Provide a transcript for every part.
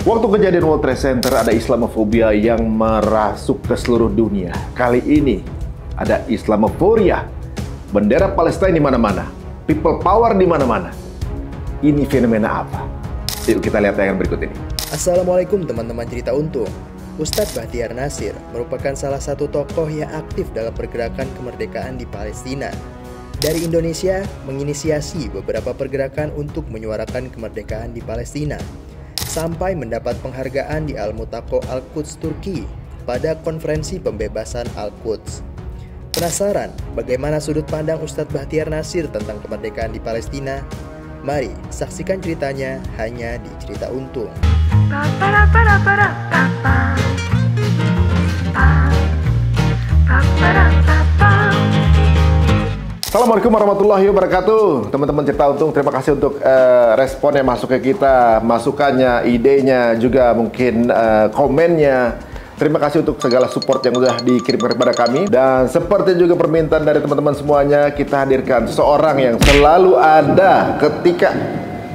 Waktu kejadian World Trade Center ada Islamofobia yang merasuk ke seluruh dunia. Kali ini ada Islamoforia. Bendera Palestina di mana-mana, people power di mana-mana. Ini fenomena apa? Yuk kita lihat tayangan berikut ini. Assalamualaikum teman-teman cerita untung. Ustadz Bahtiar Nasir merupakan salah satu tokoh yang aktif dalam pergerakan kemerdekaan di Palestina. Dari Indonesia menginisiasi beberapa pergerakan untuk menyuarakan kemerdekaan di Palestina, sampai mendapat penghargaan di Al-Mutaqo Al-Quds Turki pada konferensi pembebasan Al-Quds. Penasaran bagaimana sudut pandang Ustadz Bahtiar Nasir tentang kemerdekaan di Palestina? Mari saksikan ceritanya hanya di Cerita Untung. Assalamualaikum warahmatullahi wabarakatuh. Teman-teman Cerita Untung, terima kasih untuk respon yang masuk ke kita, masukannya, idenya, juga mungkin komennya. Terima kasih untuk segala support yang sudah dikirimkan kepada kami. Dan seperti juga permintaan dari teman-teman semuanya, kita hadirkan seorang yang selalu ada ketika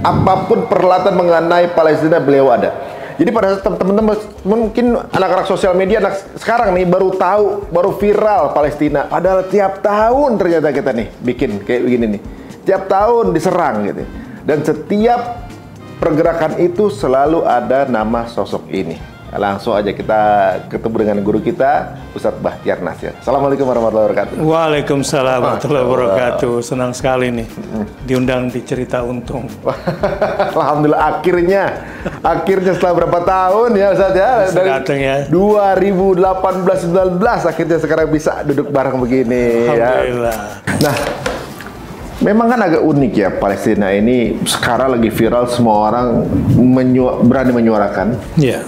apapun perhelatan mengenai Palestina, beliau ada. Jadi pada saat teman-teman mungkin anak-anak sosial media anak sekarang nih baru tahu, baru viral Palestina. Padahal tiap tahun ternyata kita nih bikin kayak begini nih. Tiap tahun diserang gitu. Dan setiap pergerakan itu selalu ada nama sosok ini. Langsung aja kita ketemu dengan guru kita, Ustadz Bahtiar Nasir. Assalamualaikum warahmatullahi wabarakatuh. Waalaikumsalam warahmatullahi wabarakatuh. Senang sekali nih diundang di Cerita Untung. Alhamdulillah akhirnya setelah berapa tahun ya Ustadz ya, dari ya. 2018-19 akhirnya sekarang bisa duduk bareng begini. Alhamdulillah. Ya. Nah, memang kan agak unik ya Palestina ini sekarang lagi viral, semua orang berani menyuarakan. Iya.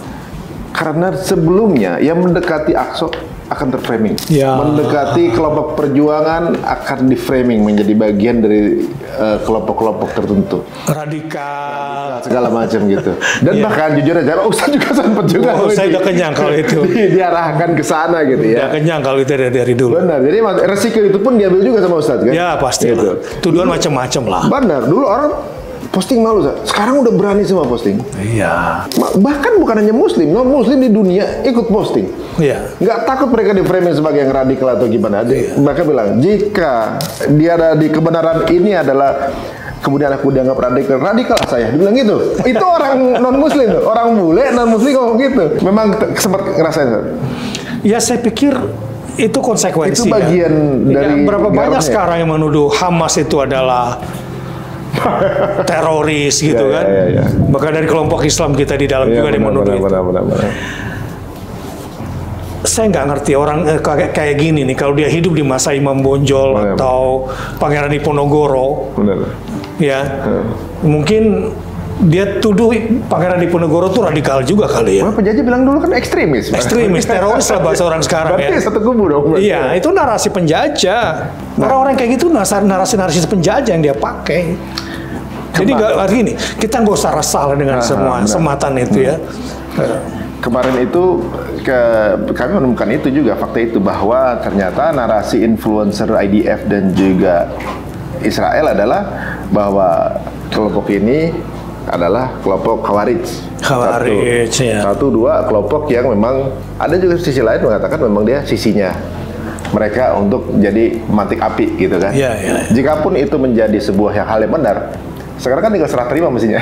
Karena sebelumnya yang mendekati Aqsa akan terframing, mendekati kelompok perjuangan akan diframing menjadi bagian dari kelompok-kelompok tertentu, radikal segala macam gitu. Dan bahkan jujur aja, Ustaz juga sempat juga. Saya udah kenyang kalau itu. Diarahkan ke sana gitu ya. Udah kenyang kalau itu dari dulu. Benar. Jadi resiko itu pun diambil juga sama Ustaz kan? Ya pasti. Gitu. Tuduhan macam-macam lah. Benar. Dulu orang posting malu, sekarang udah berani semua posting. Iya. Bahkan bukan hanya Muslim, non Muslim di dunia ikut posting. Iya. Nggak takut mereka di framing sebagai yang radikal atau gimana. Iya. Mereka bilang jika dia ada di kebenaran ini adalah kemudian aku dianggap radikal, radikal saya. Dia bilang gitu. Itu orang non Muslim, orang bule non Muslim ngomong gitu. Memang sempat ngerasain. Ya saya pikir itu konsekuensi. Itu bagian dari. Berapa banyak sekarang yang menuduh Hamas itu adalah teroris gitu kan. Bahkan dari kelompok Islam kita di dalam juga menuduh itu. Saya nggak ngerti orang kayak gini nih, kalau dia hidup di masa Imam Bonjol atau Pangeran Diponegoro, ya mungkin dia tuduh Pangeran Diponegoro tuh radikal juga kali ya. Penjajah bilang dulu kan ekstremis. Ekstremis, teroris lah bahasa orang sekarang. Berarti satu kubu dong. Iya, itu narasi penjajah. Orang-orang kayak gitu narasi penjajah yang dia pakai. Jadi nggak gini, kita nggak usah resah dengan semua sematan itu ya. Kemarin itu kami menemukan itu juga, fakta itu bahwa ternyata narasi influencer IDF dan juga Israel adalah bahwa kelompok ini adalah kelompok Khawarij. Satu, dua kelompok yang memang ada juga sisi lain mengatakan memang dia sisinya mereka untuk jadi mantik api gitu kan. Jikapun itu menjadi sebuah hal yang benar, sekarang kan tinggal serah terima mestinya.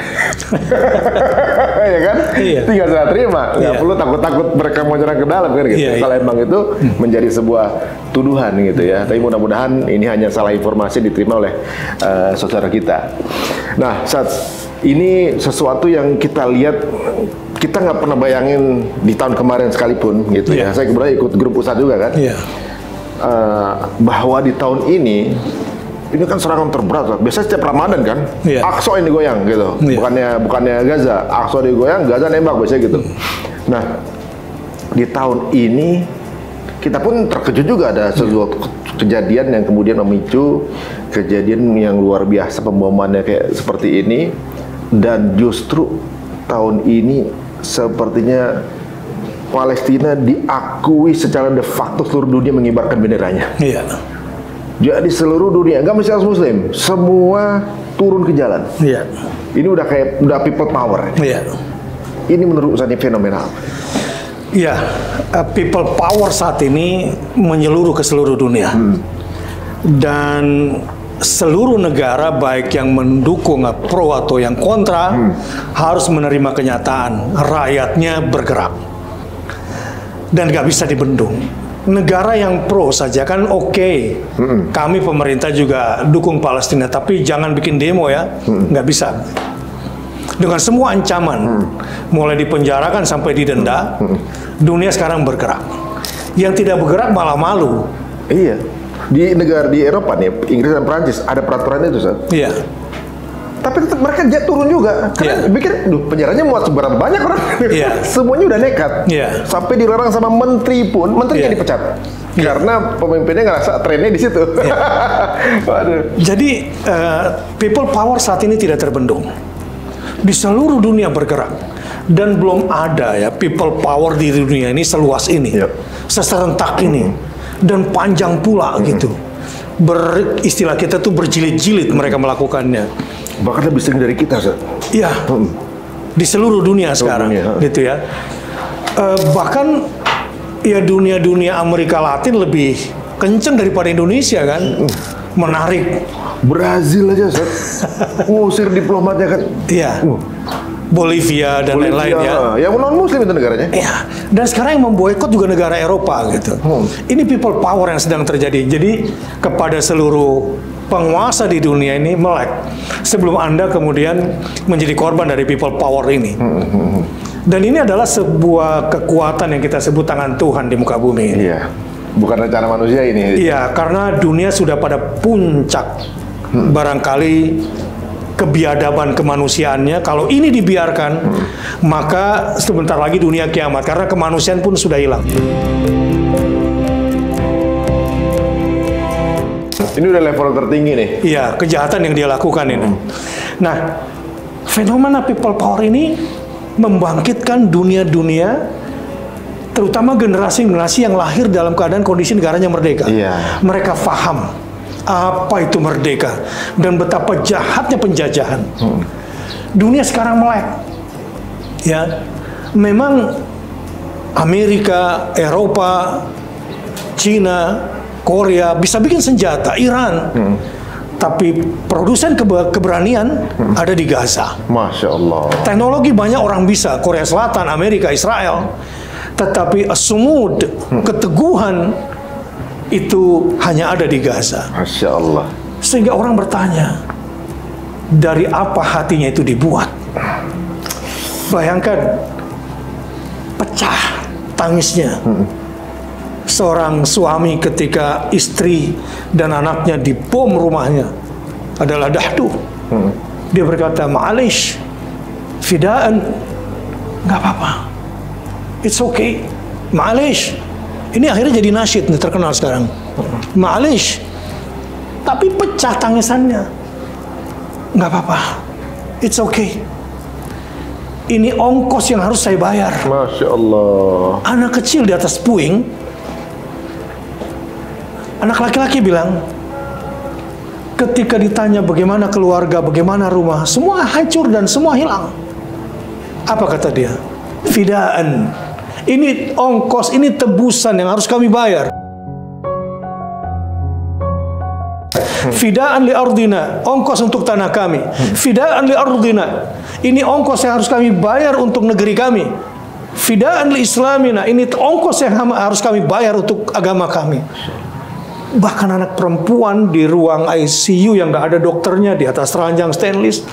Ya kan? Tinggal serah terima. Nggak perlu takut-takut mereka mau nyerang ke dalam kan gitu. Kalau emang itu menjadi sebuah tuduhan gitu ya. Tapi mudah-mudahan ini hanya salah informasi diterima oleh saudara kita. Nah, ini sesuatu yang kita lihat, kita nggak pernah bayangin di tahun kemarin sekalipun gitu ya. Saya kebetulan ikut grup Ustadz juga kan. Bahwa di tahun ini kan serangan terberat. Biasanya setiap Ramadan kan, Aqsa yang digoyang gitu. Bukannya Gaza. Aqsa digoyang, Gaza nembak biasanya gitu. Nah, di tahun ini kita pun terkejut juga ada sesuatu kejadian yang kemudian memicu kejadian yang luar biasa, pembomannya kayak seperti ini. Dan justru tahun ini sepertinya Palestina diakui secara de facto seluruh dunia mengibarkan benderanya. Jadi seluruh dunia, nggak mesti harus Muslim, semua turun ke jalan. Ini udah kayak people power. Ini menurut saya fenomenal. Ya, people power saat ini menyeluruh ke seluruh dunia. Dan seluruh negara baik yang mendukung pro atau yang kontra harus menerima kenyataan rakyatnya bergerak dan nggak bisa dibendung. Negara yang pro saja kan kami pemerintah juga dukung Palestina, tapi jangan bikin demo ya, nggak bisa. Dengan semua ancaman, mulai dipenjarakan sampai didenda, dunia sekarang bergerak. Yang tidak bergerak malah malu. Iya. Di negara di Eropa nih, Inggris dan Prancis ada peraturan itu, Ustaz. Iya. Tapi tetap mereka turun juga. Karena pikir, penjaranya muat seberapa banyak orang. Iya. Semuanya udah nekat. Iya. Sampai dilarang sama menteri pun, menterinya dipecat. Karena pemimpinnya ngerasa trennya di situ. Waduh. Jadi people power saat ini tidak terbendung. Di seluruh dunia bergerak. Dan belum ada ya people power di dunia ini seluas ini. Seserentak ini. Dan panjang pula gitu. Istilah kita tuh berjilid-jilid mereka melakukannya. Bahkan lebih sering dari kita, Ustaz. Iya. Di seluruh dunia sekarang gitu ya. Bahkan ya dunia Amerika Latin lebih kenceng daripada Indonesia kan. Menarik. Brazil aja, Ustaz. Ngusir diplomatnya kan. Iya. Bolivia dan lain-lain ya. Yang non-muslim itu negaranya. Iya. Dan sekarang yang memboikot juga negara Eropa gitu. Ini people power yang sedang terjadi. Jadi kepada seluruh penguasa di dunia ini melek sebelum Anda kemudian menjadi korban dari people power ini. Dan ini adalah sebuah kekuatan yang kita sebut tangan Tuhan di muka bumi. Iya. Bukan rencana manusia ini. Iya, karena dunia sudah pada puncak barangkali kebiadaban kemanusiaannya. Kalau ini dibiarkan, maka sebentar lagi dunia kiamat, karena kemanusiaan pun sudah hilang. Ini udah level tertinggi nih. Iya, kejahatan yang dia lakukan ini. Nah, fenomena people power ini membangkitkan dunia-dunia, terutama generasi-generasi yang lahir dalam keadaan kondisi negaranya merdeka. Iya. Mereka paham apa itu merdeka dan betapa jahatnya penjajahan. Dunia sekarang melek. Ya, memang Amerika, Eropa, Cina, Korea bisa bikin senjata, Iran. Tapi produsen keberanian ada di Gaza. Masya Allah. Teknologi banyak orang bisa, Korea Selatan, Amerika, Israel. Tetapi sumud, keteguhan itu hanya ada di Gaza. Masya Allah. Sehingga orang bertanya, dari apa hatinya itu dibuat? Bayangkan, pecah tangisnya. Seorang suami ketika istri dan anaknya dibom rumahnya adalah dahdu. Dia berkata, ma'alish, fidaan, nggak apa-apa. It's okay, ma'alish. Ini akhirnya jadi nasyid nih, terkenal sekarang. Ma'alish. Tapi pecah tangisannya. Nggak apa-apa. It's okay. Ini ongkos yang harus saya bayar. Masya Allah. Anak kecil di atas puing, anak laki-laki bilang, ketika ditanya bagaimana keluarga, bagaimana rumah, semua hancur dan semua hilang. Apa kata dia? Fidaan. Ini ongkos, ini tebusan yang harus kami bayar. Fidaan li ardina, ongkos untuk tanah kami. Fidaan li ardina, ini ongkos yang harus kami bayar untuk negeri kami. Fidaan li islamina, ini ongkos yang harus kami bayar untuk agama kami. Bahkan anak perempuan di ruang ICU yang nggak ada dokternya, di atas ranjang stainless,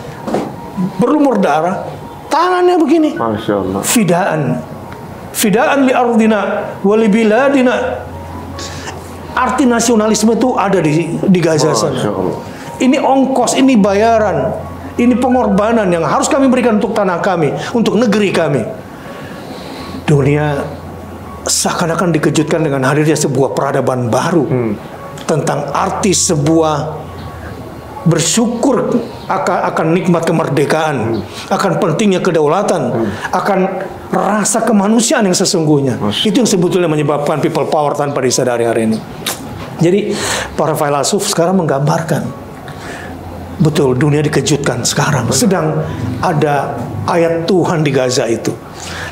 berlumur darah, tangannya begini. Masya Allah. Fidaan. Fidaan li ardina wali biladina. Arti nasionalisme itu ada di Gaza sana. Ini ongkos, ini bayaran, ini pengorbanan yang harus kami berikan untuk tanah kami, untuk negeri kami. Dunia seakan-akan dikejutkan dengan hadirnya sebuah peradaban baru tentang arti sebuah bersyukur akan nikmat kemerdekaan, akan pentingnya kedaulatan, akan rasa kemanusiaan yang sesungguhnya. Itu yang sebetulnya menyebabkan people power tanpa disadari hari ini. Jadi para filsuf sekarang menggambarkan Betul, dunia dikejutkan sekarang. Sedang ada ayat Tuhan di Gaza itu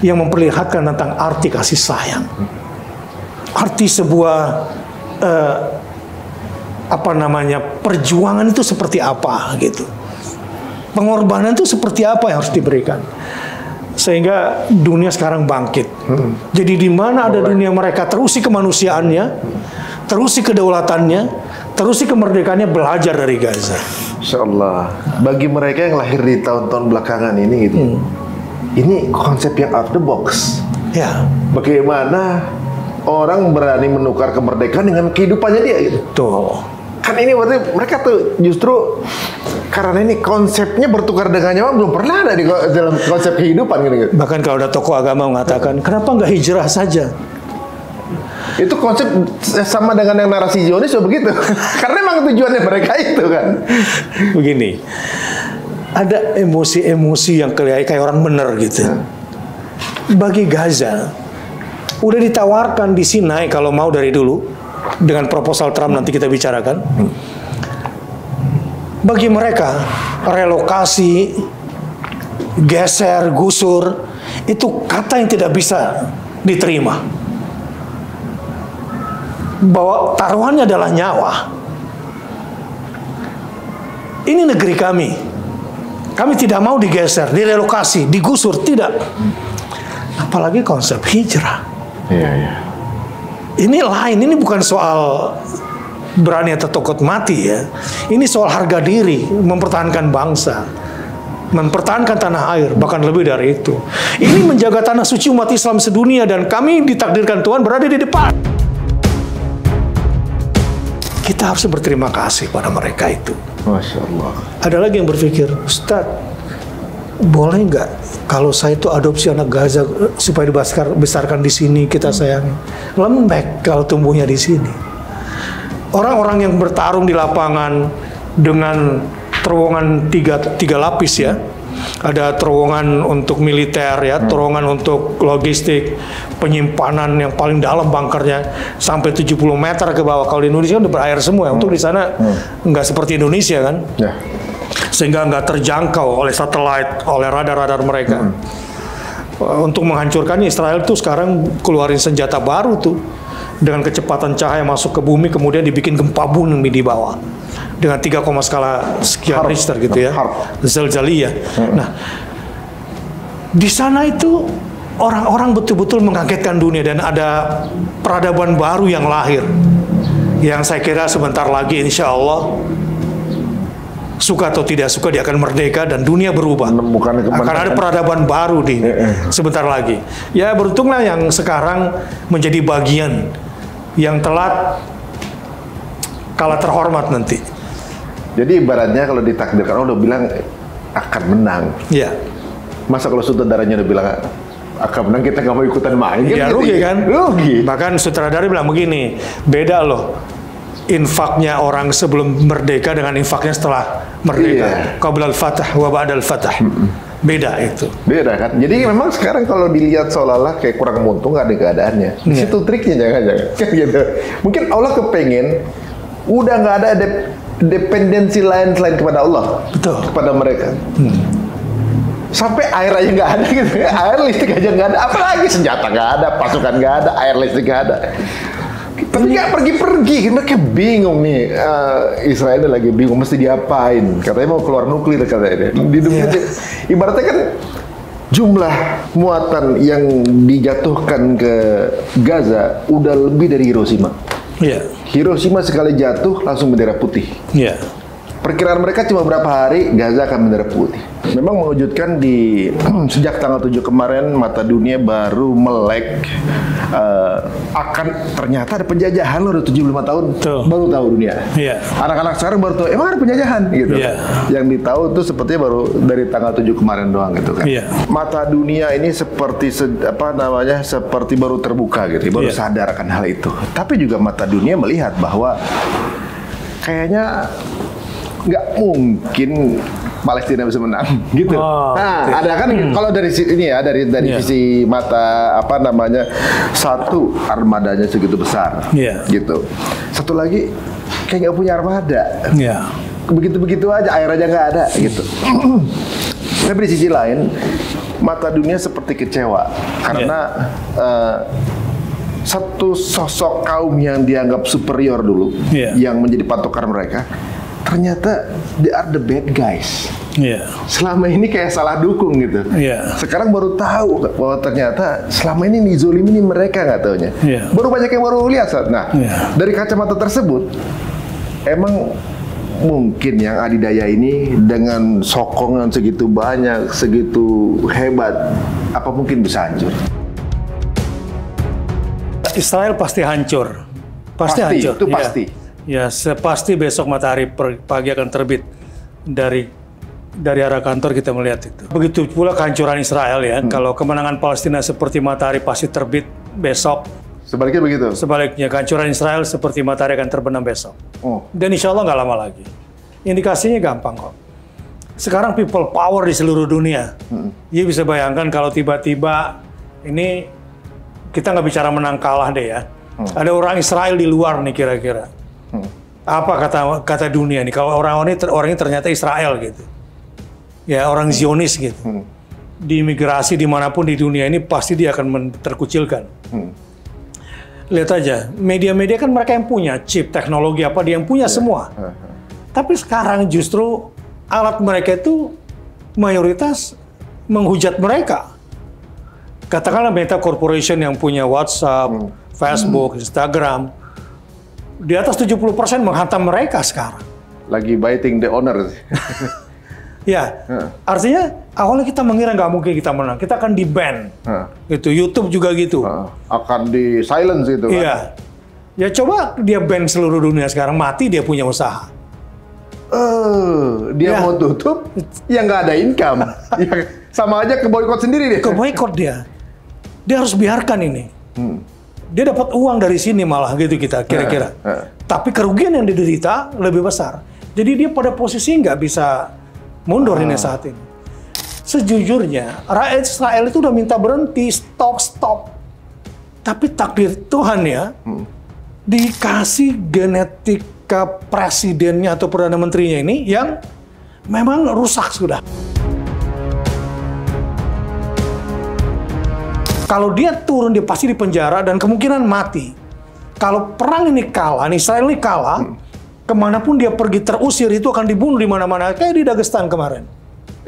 yang memperlihatkan tentang arti kasih sayang, arti sebuah perjuangan itu seperti apa gitu, pengorbanan itu seperti apa yang harus diberikan, sehingga dunia sekarang bangkit. Jadi di mana ada dunia mereka terusi kemanusiaannya, terusi kedaulatannya, terusi kemerdekaannya, belajar dari Gaza. Insyaallah. Bagi mereka yang lahir di tahun-tahun belakangan ini gitu, ini konsep yang out the box. Ya. Bagaimana orang berani menukar kemerdekaan dengan kehidupannya dia gitu. Tuh. Kan ini berarti mereka tuh justru karena ini konsepnya bertukar dengan nyawa belum pernah ada di dalam konsep kehidupan gitu. Bahkan kalau ada tokoh agama mengatakan, kenapa nggak hijrah saja? Itu konsep sama dengan yang narasi Zionis begitu. Karena memang tujuannya mereka itu kan. Begini, ada emosi-emosi yang kayak orang bener gitu. Bagi Gaza, udah ditawarkan di Sinai kalau mau dari dulu, dengan proposal Trump nanti kita bicarakan. Bagi mereka, relokasi, geser, gusur, itu kata yang tidak bisa diterima. Bahwa taruhannya adalah nyawa. Ini negeri kami. Kami tidak mau digeser, direlokasi, digusur, tidak. Apalagi konsep hijrah. Iya, iya. Ini lain, ini bukan soal berani atau takut mati ya. Ini soal harga diri, mempertahankan bangsa, mempertahankan tanah air, bahkan lebih dari itu. Ini menjaga tanah suci umat Islam sedunia, dan kami ditakdirkan Tuhan berada di depan. Kita harus berterima kasih pada mereka itu. Masya Allah. Ada lagi yang berpikir, Ustadz, boleh nggak kalau saya itu adopsi anak Gaza supaya dibesarkan di sini, kita sayangi? Lembek kalau tumbuhnya di sini. Orang-orang yang bertarung di lapangan dengan terowongan tiga lapis ya. Ada terowongan untuk militer ya, terowongan untuk logistik, penyimpanan yang paling dalam bunkernya sampai 70 meter ke bawah. Kalau di Indonesia kan udah berair semua ya. Untuk di sana nggak seperti Indonesia kan. Ya. Sehingga nggak terjangkau oleh satelit, oleh radar-radar mereka. Untuk menghancurkannya, Israel tuh sekarang keluarin senjata baru tuh. Dengan kecepatan cahaya masuk ke bumi, kemudian dibikin gempa bumi di bawah. Dengan 3, skala sekian Richter gitu ya. Zalzaliyah. Nah, di sana itu orang-orang betul-betul mengagetkan dunia, dan ada peradaban baru yang lahir. Yang saya kira sebentar lagi insya Allah, suka atau tidak suka, dia akan merdeka dan dunia berubah. Akan ada peradaban baru di sebentar lagi. Ya beruntunglah yang sekarang menjadi bagian, yang telat kalah terhormat nanti. Jadi ibaratnya kalau ditakdirkan udah bilang akan menang. Iya. Masa kalau sutradaranya udah bilang akan menang, kita nggak mau ikutan main? Ya gitu rugi kan? Rugi. Bahkan sutradara bilang begini, beda loh infaknya orang sebelum merdeka dengan infaknya setelah merdeka. Qabla al-fatah wa ba'da al-fatah. Beda itu. Beda kan? Jadi memang sekarang kalau dilihat seolah-olah kayak kurang untung, nggak ada keadaannya. Di situ triknya jangan-jangan. Kan gitu. Mungkin Allah kepengen udah nggak ada dependensi lain selain kepada Allah. Betul. Kepada mereka. Sampai air aja nggak ada gitu. Air listrik aja nggak ada. Apalagi senjata nggak ada, pasukan nggak ada, air listrik nggak ada. Tapi nggak pergi-pergi, mereka bingung nih. Israel lagi bingung mesti diapain. Katanya mau keluar nuklir katanya. Ibaratnya kan jumlah muatan yang dijatuhkan ke Gaza udah lebih dari Hiroshima. Hiroshima sekali jatuh langsung bendera putih. Perkiraan mereka cuma berapa hari Gaza akan bendera putih. Memang mengejutkan di sejak tanggal 7 kemarin mata dunia baru melek akan ternyata ada penjajahan loh, udah 75 tahun baru tahu dunia. Anak-anak sekarang baru tahu emang ada penjajahan gitu. Yang ditahu itu sepertinya baru dari tanggal 7 kemarin doang gitu kan. Mata dunia ini seperti seperti baru terbuka gitu, baru sadar akan hal itu. Tapi juga mata dunia melihat bahwa kayaknya nggak mungkin Palestina bisa menang gitu. Ada kan kalau dari ini ya, dari sisi mata satu armadanya segitu besar gitu. Satu lagi kayak nggak punya armada. begitu-begitu aja, air aja nggak ada gitu. Tapi di sisi lain, mata dunia seperti kecewa karena satu sosok kaum yang dianggap superior dulu, yang menjadi patokan mereka, ternyata they are the bad guys. Selama ini kayak salah dukung gitu. Sekarang baru tahu bahwa ternyata selama ini zolim ini mereka nggak taunya. Baru banyak yang baru lihat. Nah, dari kacamata tersebut, emang mungkin yang adidaya ini dengan sokongan segitu banyak, segitu hebat, apa mungkin bisa hancur? Israel pasti hancur. Pasti hancur. Itu pasti. Ya, sepasti besok matahari pagi akan terbit dari arah kantor kita melihat itu. Begitu pula kehancuran Israel ya. Kalau kemenangan Palestina seperti matahari pasti terbit besok. Sebaliknya begitu? Sebaliknya, kehancuran Israel seperti matahari akan terbenam besok. Dan insya Allah nggak lama lagi. Indikasinya gampang kok. Sekarang people power di seluruh dunia. Ya bisa bayangkan kalau tiba-tiba ini kita nggak bicara menang kalah deh ya. Ada orang Israel di luar nih kira-kira. Apa kata dunia nih? Kalau orangnya ternyata Israel gitu. Ya orang Zionis gitu. Di imigrasi dimanapun di dunia ini pasti dia akan terkucilkan. Lihat aja, media-media kan mereka yang punya chip, teknologi apa dia yang punya semua. Tapi sekarang justru alat mereka itu mayoritas menghujat mereka. Katakanlah Meta Corporation yang punya WhatsApp, Facebook, Instagram, di atas 70% menghantam mereka sekarang. Lagi biting the owner. Ya, artinya awalnya kita mengira nggak mungkin kita menang, kita akan di-ban. Gitu, YouTube juga gitu. Akan di silence itu kan? Iya. Ya coba dia ban seluruh dunia sekarang, mati dia punya usaha. Dia mau tutup, ya nggak ada income. Ya, sama aja ke boykot sendiri dia. Ke boykot dia. Dia harus biarkan ini. Dia dapat uang dari sini malah gitu kita kira-kira. Tapi kerugian yang diderita lebih besar. Jadi dia pada posisi nggak bisa mundur ini saat ini. Sejujurnya, rakyat Israel itu udah minta berhenti, stop. Tapi takdir Tuhan ya, dikasih genetika presidennya atau perdana menterinya ini yang memang rusak sudah. Kalau dia turun, dia pasti dipenjara dan kemungkinan mati. Kalau perang ini kalah, Israel ini kalah, kemanapun dia pergi terusir itu akan dibunuh di mana-mana, kayak di Dagestan kemarin.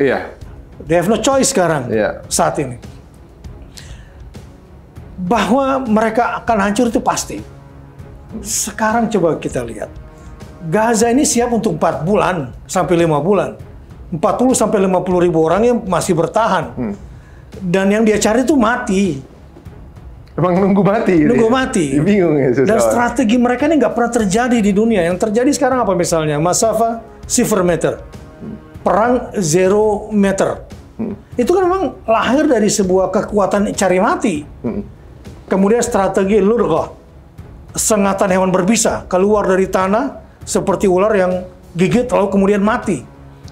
Iya. They have no choice sekarang saat ini. Bahwa mereka akan hancur itu pasti. Sekarang coba kita lihat. Gaza ini siap untuk 4 bulan sampai 5 bulan. 40 sampai 50 ribu orang yang masih bertahan. Dan yang dia cari itu mati. Emang nunggu mati? Nunggu mati. Bingung ya. Dan strategi mereka ini nggak pernah terjadi di dunia. Yang terjadi sekarang apa misalnya? Masafa 0 meter. Perang 0 meter. Itu kan memang lahir dari sebuah kekuatan cari mati. Kemudian strategi lurghah. Sengatan hewan berbisa. Keluar dari tanah seperti ular yang gigit lalu kemudian mati.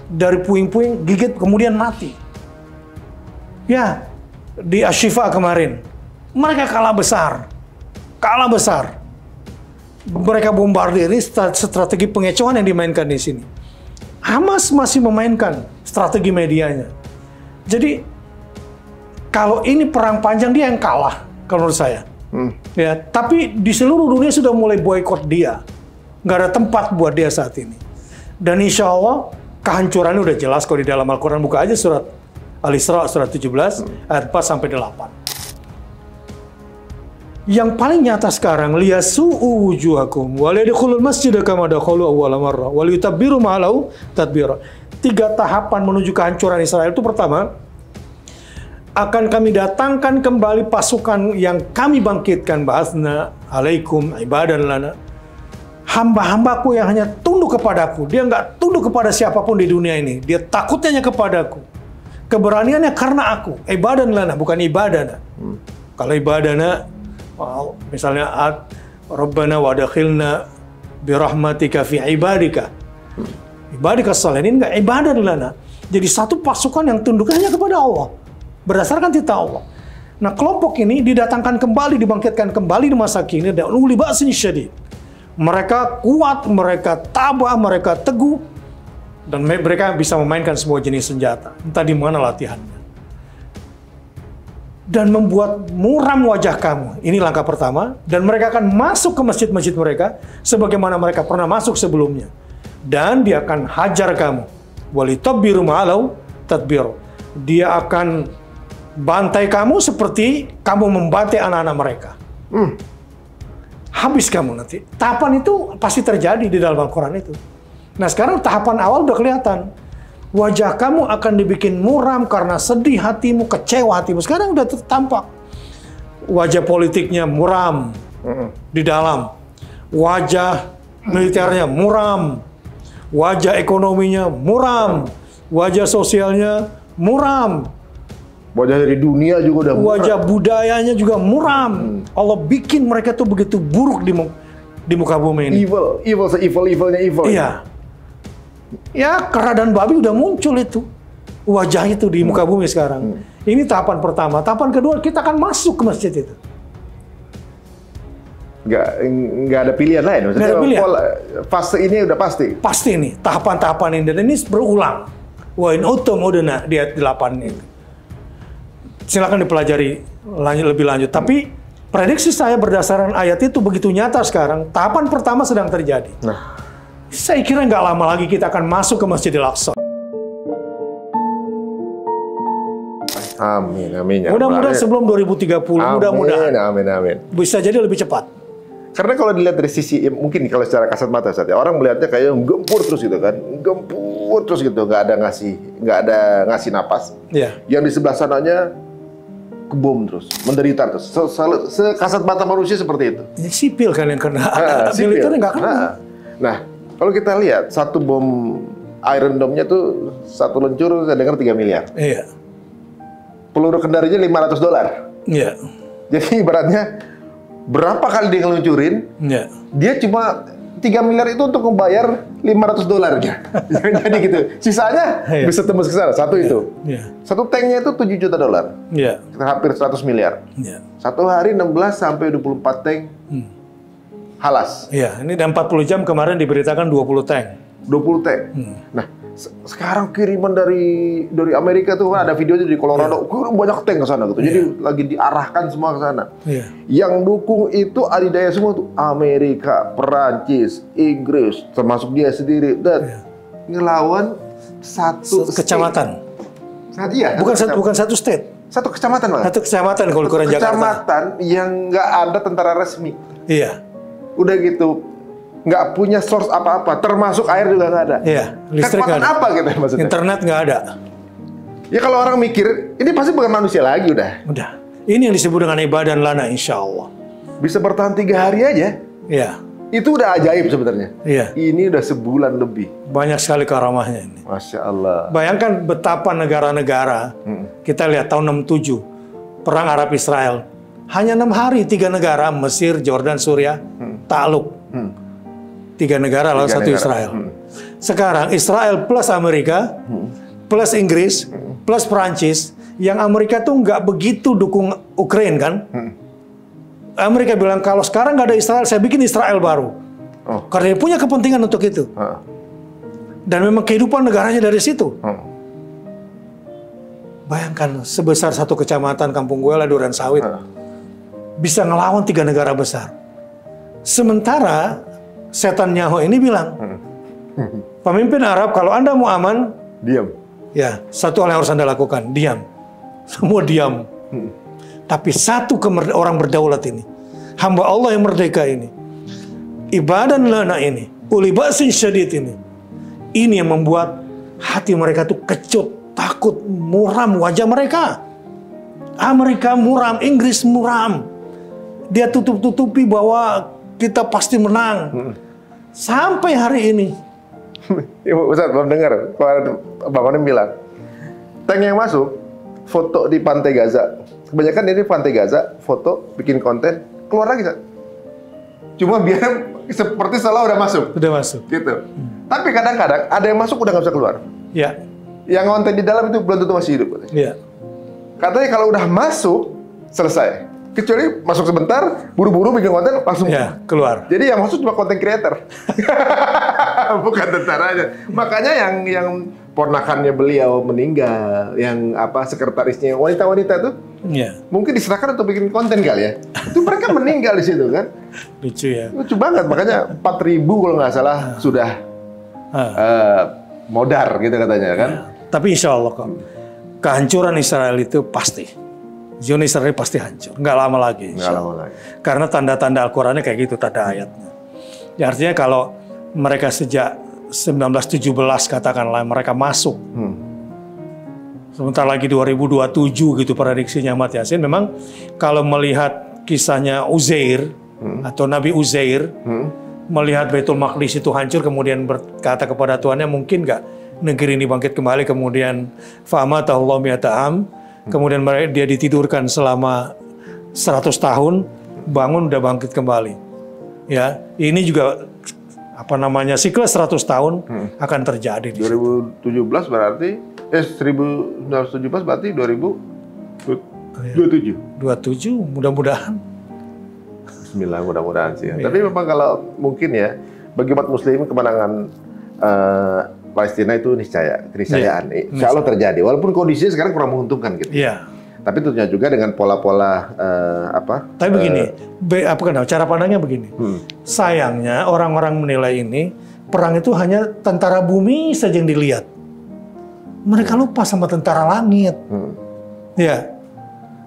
Dari puing-puing gigit kemudian mati. Ya, di Ashifa kemarin. Mereka kalah besar. Kalah besar. Mereka bombardir, ini strategi pengecohan yang dimainkan di sini. Hamas masih memainkan strategi medianya. Jadi, kalau ini perang panjang dia yang kalah, kalau menurut saya. Ya, tapi di seluruh dunia sudah mulai boykot dia. Nggak ada tempat buat dia saat ini. Dan insya Allah, kehancurannya udah jelas kalau di dalam Al-Quran. Buka aja surat Al-Isra surat 17 ayat 4 sampai 8. Yang paling nyata sekarang liyasu'u wujuhakum wa liyadkhulul masjida kama dakhalu awwala marrah wa liyutabbiru ma'alahu tadbira. 3 tahapan menuju kehancuran Israel itu pertama, akan kami datangkan kembali pasukan yang kami bangkitkan, ba'atsna alaikum ibadan lana. Hamba-hambaku yang hanya tunduk kepadaku. Dia nggak tunduk kepada siapapun di dunia ini. Dia takutnya hanya kepadaku. Keberaniannya karena aku. Ibadan lana, bukan ibadana. Kalau ibadana, misalnya Rabbana wadakhilna birahmatika fi ibadika. Ibadika salihin, ini nggak ibadan lana. Jadi satu pasukan yang tunduknya hanya kepada Allah. Berdasarkan titah Allah. Nah, kelompok ini didatangkan kembali, dibangkitkan kembali di masa kini. Dan uli ba'sin syadid. Mereka kuat, mereka tabah, mereka teguh. Dan mereka bisa memainkan semua jenis senjata, entah di mana latihannya. Dan membuat muram wajah kamu. Ini langkah pertama. Dan mereka akan masuk ke masjid-masjid mereka sebagaimana mereka pernah masuk sebelumnya. Dan dia akan hajar kamu. Walitabbiru ma'alau tadbir. Dia akan bantai kamu seperti kamu membantai anak-anak mereka. Habis kamu nanti. Tahapan itu pasti terjadi di dalam Al-Quran itu. Nah sekarang tahapan awal udah kelihatan. Wajah kamu akan dibikin muram karena sedih hatimu, kecewa hatimu. Sekarang udah tampak. Wajah politiknya muram di dalam. Wajah militernya muram. Wajah ekonominya muram. Wajah sosialnya muram. Wajah dari dunia juga udah muram. Wajah budayanya juga muram. Allah bikin mereka tuh begitu buruk di muka bumi ini. Evil se-evil-evilnya evil. Iya. Ya, kera dan babi udah muncul itu. Wajah itu di muka bumi sekarang. Ini tahapan pertama. Tahapan kedua, kita akan masuk ke masjid itu. Nggak ada pilihan lain. Maksudnya nggak ada pilihan. Fase ini udah pasti. Pasti nih, tahapan-tahapan ini. Dan ini berulang. Wa in utum udana di ayat 8 ini. Silakan dipelajari lebih lanjut. Tapi prediksi saya berdasarkan ayat itu begitu nyata sekarang. Tahapan pertama sedang terjadi. Saya kira nggak lama lagi kita akan masuk ke Masjidil Aqsa. Amin, amin. Ya, mudah-mudahan sebelum 2030, mudah-mudahan. Amin. Bisa jadi lebih cepat. Karena kalau dilihat dari sisi, ya mungkin kalau secara kasat mata saja, orang melihatnya kayak gempur terus gitu kan, gempur terus gitu, nggak ada ngasih napas. Yeah. Yang di sebelah sananya kebom terus, menderita terus. Sekasat mata manusia seperti itu. Ini sipil kan yang kena, militernya nggak kena. Nah, kalau kita lihat satu bom Iron Dome-nya tuh satu luncur saya dengar 3 miliar. Iya. Peluru kendarinya $500. Iya. Jadi ibaratnya berapa kali dia ngeluncurin, dia cuma 3 miliar itu untuk membayar $500-nya. Jadi gitu. Sisanya bisa tembus ke sana. Satu itu. Satu tanknya itu $7 juta. Hampir 100 miliar. Satu hari 16 sampai 24 tank halas. Iya, ini dan 40 jam kemarin diberitakan 20 tank. 20 tank. Nah, sekarang kiriman dari Amerika tuh kan ada videonya di Colorado, banyak tank ke sana gitu. Jadi lagi diarahkan semua ke sana. Yang dukung itu adidaya semua tuh, Amerika, Perancis, Inggris, termasuk dia sendiri dan ngelawan satu kecamatan. Bukan satu state. Satu kecamatan, Bang. Satu kecamatan kalau ukuran Jakarta. Kecamatan yang nggak ada tentara resmi. Iya. Udah gitu, nggak punya source apa-apa, termasuk air juga nggak ada. Iya, listrik nggak ada. Apa gitu maksudnya? Internet nggak ada. Ya kalau orang mikir, ini pasti bukan manusia lagi udah. Ini yang disebut dengan ibadah lana, insya Allah. Bisa bertahan 3 hari aja. Iya. Itu udah ajaib sebenarnya. Iya. Ini udah sebulan lebih. Banyak sekali karamahnya ini. Masya Allah. Bayangkan betapa negara-negara, kita lihat tahun 67, Perang Arab Israel. Hanya 6 hari, 3 negara, Mesir, Jordan, Suriah, takluk. 3 negara lawan 1 Israel. Sekarang Israel plus Amerika, plus Inggris, plus Perancis, yang Amerika tuh nggak begitu dukung Ukraina kan? Amerika bilang kalau sekarang nggak ada Israel, saya bikin Israel baru. Karena dia punya kepentingan untuk itu. Dan memang kehidupan negaranya dari situ. Bayangkan sebesar satu kecamatan kampung gue lah Duren Sawit. Bisa ngelawan 3 negara besar. Sementara Netanyahu ini bilang, pemimpin Arab kalau Anda mau aman, diam. Ya, satu hal yang harus Anda lakukan, diam. Semua diam. Tapi satu orang berdaulat ini, hamba Allah yang merdeka ini, ibadan lana ini, uli ba'sin syadid ini yang membuat hati mereka tuh kecut, takut, muram wajah mereka. Amerika muram, Inggris muram. Dia tutup-tutupi bahwa kita pasti menang. Sampai hari ini. Ustaz, belum dengar. Bang Onim bilang, tank yang masuk, foto di pantai Gaza. Kebanyakan ini pantai Gaza, foto, bikin konten, keluar lagi, Ustaz. Cuma biar seperti seolah udah masuk. Udah masuk. Gitu. Tapi kadang-kadang ada yang masuk udah nggak bisa keluar. Ya. Yang konten di dalam itu belum tentu masih hidup. Iya. Katanya kalau udah masuk, selesai. Kecuali masuk sebentar, buru-buru bikin konten, langsung ya, keluar. Jadi yang masuk cuma konten creator. bukan tentaranya. Makanya yang ponakannya beliau meninggal, yang sekretarisnya wanita-wanita tuh, mungkin diserahkan untuk bikin konten kali ya. Itu mereka meninggal di situ kan. Lucu ya. Lucu banget, makanya 4.000 kalau nggak salah sudah modar gitu katanya kan. Tapi insya Allah kok, kehancuran Israel itu pasti. Zionis Israel pasti hancur, nggak lama lagi. Nggak lama lagi. Karena tanda-tanda Al-Qurannya kayak gitu, tanda ayatnya. Ya, artinya kalau mereka sejak 1917 katakanlah mereka masuk. Sebentar lagi 2027 gitu prediksinya Ahmad Yasin. Memang kalau melihat kisahnya Uzair atau Nabi Uzair, melihat Baitul Maqdis itu hancur kemudian berkata kepada Tuhannya, mungkin nggak negeri ini bangkit kembali, kemudian fa'amatahullahu mi'ata am, kemudian dia ditidurkan selama 100 tahun, bangun udah bangkit kembali. Ya, ini juga siklus 100 tahun akan terjadi di 2017 berarti 1917 berarti 2027. 27 mudah-mudahan. Bismillah, mudah-mudahan sih. Ya. Tapi memang kalau mungkin ya bagi umat muslim kemenangan Palestina itu keniscayaan. Insya Allah terjadi. Walaupun kondisinya sekarang kurang menguntungkan gitu. Iya. Tapi tentunya juga dengan pola-pola Tapi begini, cara pandangnya begini. Sayangnya orang-orang menilai ini perang itu hanya tentara bumi saja yang dilihat. Mereka lupa sama tentara langit. Ya,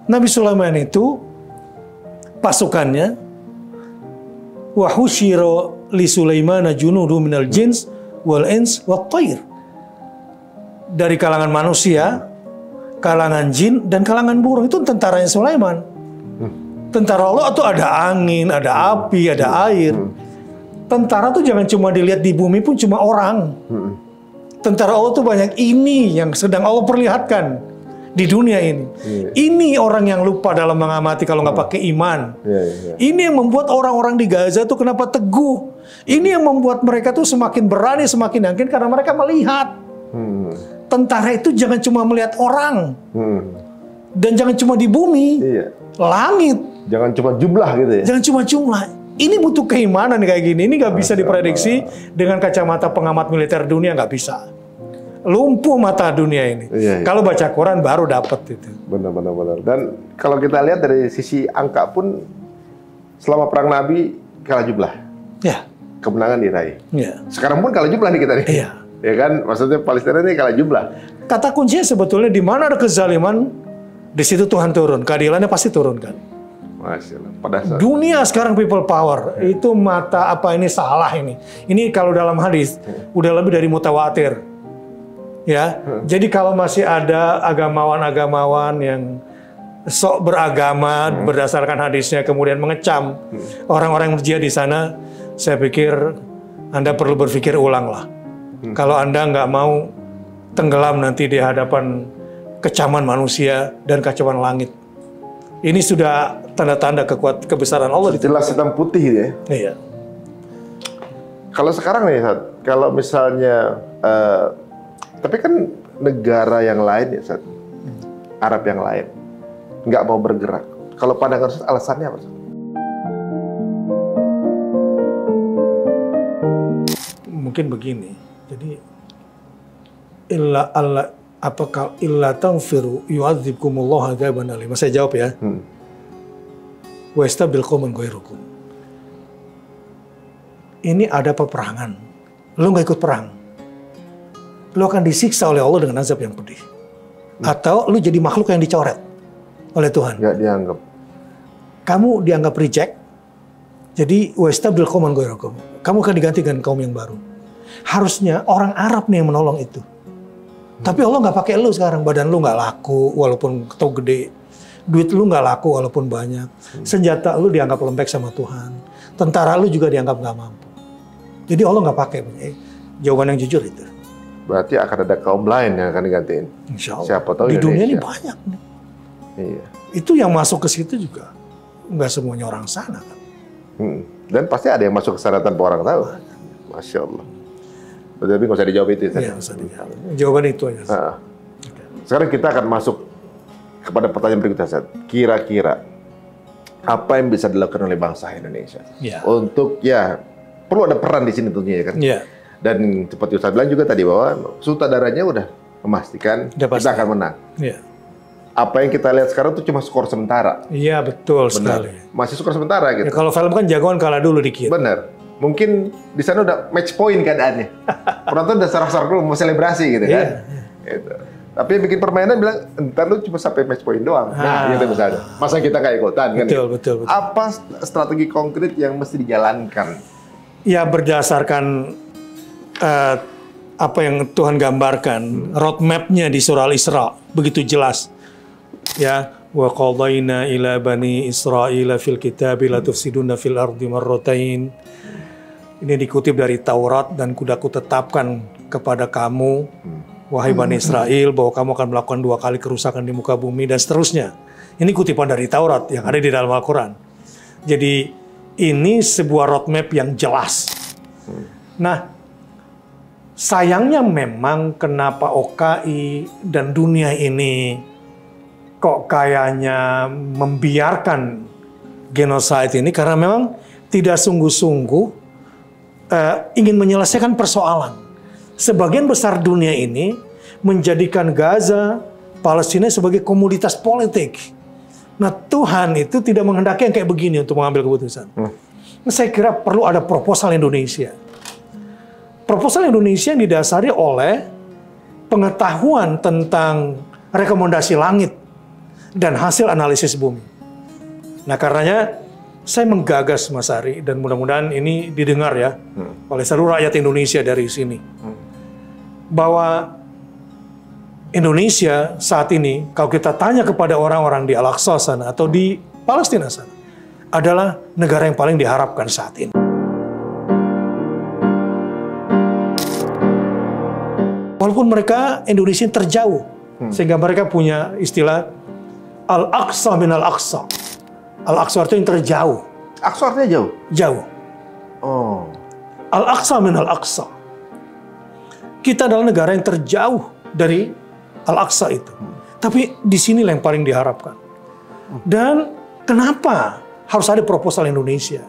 Nabi Sulaiman itu pasukannya wahusyiro li Sulaimana junudu minal jins wal ins wat thair. Dari kalangan manusia, kalangan jin dan kalangan burung, itu tentaranya Sulaiman. Tentara Allah itu ada angin, ada api, ada air. Tentara tuh jangan cuma dilihat di bumi pun cuma orang. Tentara Allah tuh banyak, ini yang sedang Allah perlihatkan di dunia ini. Ini orang yang lupa dalam mengamati kalau nggak pakai iman. Ini yang membuat orang-orang di Gaza tuh kenapa teguh. Ini yang membuat mereka tuh semakin berani, semakin yakin karena mereka melihat. Tentara itu jangan cuma melihat orang. Dan jangan cuma di bumi. Langit. Jangan cuma jumlah gitu ya. Jangan cuma jumlah. Ini butuh keimanan kayak gini. Ini nggak bisa diprediksi dengan kacamata pengamat militer dunia, nggak bisa. Lumpuh mata dunia ini. Kalau baca Quran baru dapat itu. Benar. Dan kalau kita lihat dari sisi angka pun, selama perang Nabi kalah jumlah. Ya. Kemenangan diraih. Ya. Sekarang pun kalah jumlah nih kita nih. Iya. Ya kan, maksudnya Palestina ini kalah jumlah. Kata kuncinya sebetulnya di mana ada kezaliman, di situ Tuhan turun. Keadilannya pasti turun kan. Masya Allah. Pada saat dunia sekarang people power itu mata apa ini salah ini. Ini kalau dalam hadis udah lebih dari mutawatir. Ya. Jadi kalau masih ada agamawan-agamawan yang sok beragama berdasarkan hadisnya kemudian mengecam orang-orang yang berjihad di sana, saya pikir Anda perlu berpikir ulang lah. Kalau Anda nggak mau tenggelam nanti di hadapan kecaman manusia dan kacauan langit. Ini sudah tanda-tanda kebesaran Allah. Jelas hitam putih ya. Iya. Kalau sekarang nih, kalau misalnya, tapi kan negara yang lain ya, Arab yang lain, nggak mau bergerak. Kalau pandangan alasannya apa? Mungkin begini. Jadi apakah illa tanfiru yu'adzibkumullahu adzaban alim. Saya jawab ya. Wa yastabil qauman ghairukum. Ini ada peperangan. Lu nggak ikut perang. Lu akan disiksa oleh Allah dengan azab yang pedih. Atau lu jadi makhluk yang dicoret oleh Tuhan. Nggak dianggap. Kamu dianggap reject. Jadi wa yastabil qauman ghairukum. Kamu akan diganti dengan kaum yang baru. Harusnya orang Arab nih yang menolong itu. Tapi Allah nggak pakai lu sekarang. Badan lu nggak laku walaupun ketau gede. Duit lu nggak laku walaupun banyak. Senjata lu dianggap lembek sama Tuhan. Tentara lu juga dianggap nggak mampu. Jadi Allah nggak pakai. Jawaban yang jujur itu. Berarti akan ada kaum lain yang akan digantiin. Insya Allah. Siapa tahu di Indonesia. dunia ini banyak nih. Iya. Itu yang masuk ke situ juga nggak semuanya orang sana kan. Dan pasti ada yang masuk ke sana tanpa orang tahu. Masya Allah. Tapi nggak usah dijawab itu. Iya, nggak usah dijawab. Jawaban itu aja. Sekarang kita akan masuk kepada pertanyaan berikutnya, Ustaz. Kira-kira apa yang bisa dilakukan oleh bangsa Indonesia untuk perlu ada peran di sini tentunya kan? Dan seperti Ustaz bilang juga tadi bahwa sutradaranya udah memastikan kita akan menang. Ya. Apa yang kita lihat sekarang tuh cuma skor sementara. Iya, betul sekali. Masih skor sementara gitu. Ya, kalau film kan jagoan kalah dulu dikit. Bener. Mungkin di sana udah match point keadaannya. Penonton udah sarak-sarak dulu mau selebrasi gitu kan. Gitu. Tapi yang bikin permainan bilang, entar lu cuma sampai match point doang. Nah, gitu misalnya. Masa kita nggak ikutan kan? Betul. Apa strategi konkret yang mesti dijalankan? Ya, berdasarkan apa yang Tuhan gambarkan, roadmap-nya di surah Al-Isra begitu jelas. Ya, wa qadaina ila bani Israila fil kitabi la tufsiduna fil ardi marratain. Ini dikutip dari Taurat, dan kudaku tetapkan kepada kamu, wahai Bani Israel, bahwa kamu akan melakukan 2 kali kerusakan di muka bumi, dan seterusnya. Ini kutipan dari Taurat yang ada di dalam Al-Quran. Jadi ini sebuah roadmap yang jelas. Nah, sayangnya memang kenapa OKI dan dunia ini kok kayaknya membiarkan genocide ini, karena memang tidak sungguh-sungguh ingin menyelesaikan persoalan. Sebagian besar dunia ini menjadikan Gaza, Palestina sebagai komoditas politik. Nah, Tuhan itu tidak menghendaki yang kayak begini untuk mengambil keputusan. Saya kira perlu ada proposal Indonesia. Proposal Indonesia yang didasari oleh pengetahuan tentang rekomendasi langit dan hasil analisis bumi. Nah, karenanya saya menggagas, Mas Ari, dan mudah-mudahan ini didengar ya oleh seluruh rakyat Indonesia dari sini, bahwa Indonesia saat ini, kalau kita tanya kepada orang-orang di Al-Aqsa sana atau di Palestina sana, adalah negara yang paling diharapkan saat ini. Walaupun mereka Indonesia terjauh, sehingga mereka punya istilah Al-Aqsa min Al-Aqsa. Al-Aqsa artinya yang terjauh. Aqsa artinya jauh? Jauh. Oh. Al-Aqsa min Al-Aqsa. Kita adalah negara yang terjauh dari Al-Aqsa itu. Tapi di sinilah yang paling diharapkan. Dan kenapa harus ada proposal Indonesia?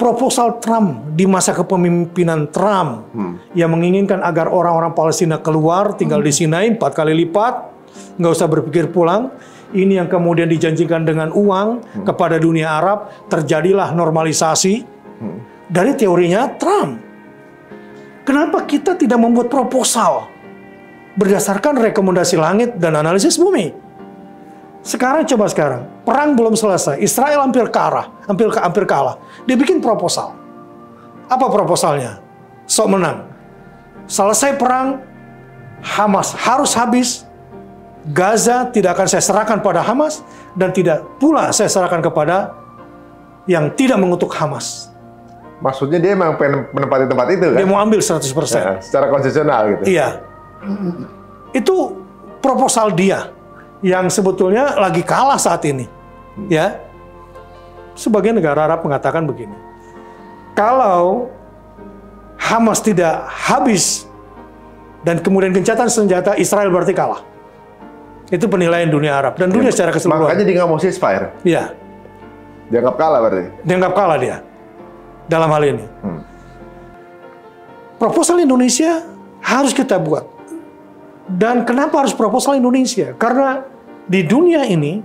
Proposal Trump di masa kepemimpinan Trump yang menginginkan agar orang-orang Palestina keluar, tinggal di Sinai 4 kali lipat, nggak usah berpikir pulang. Ini yang kemudian dijanjikan dengan uang kepada dunia Arab, terjadilah normalisasi dari teorinya Trump. Kenapa kita tidak membuat proposal berdasarkan rekomendasi langit dan analisis bumi? Sekarang perang belum selesai, Israel hampir kalah, dia bikin proposal. Apa proposalnya? Sok menang. Selesai perang, Hamas harus habis. Gaza tidak akan saya serahkan pada Hamas, dan tidak pula saya serahkan kepada yang tidak mengutuk Hamas. Maksudnya dia memang pengen menempati tempat itu kan? Dia mau ambil 100%. Ya, secara konstitusional gitu? Iya. Itu proposal dia, yang sebetulnya lagi kalah saat ini. Ya. Sebagian negara Arab mengatakan begini, kalau Hamas tidak habis, dan kemudian gencatan senjata, Israel berarti kalah. Itu penilaian dunia Arab dan dunia secara keseluruhan. Makanya dia nggak mau ceasefire. Iya. Dianggap kalah berarti. Dianggap kalah dia dalam hal ini. Proposal Indonesia harus kita buat. Dan kenapa harus proposal Indonesia? Karena di dunia ini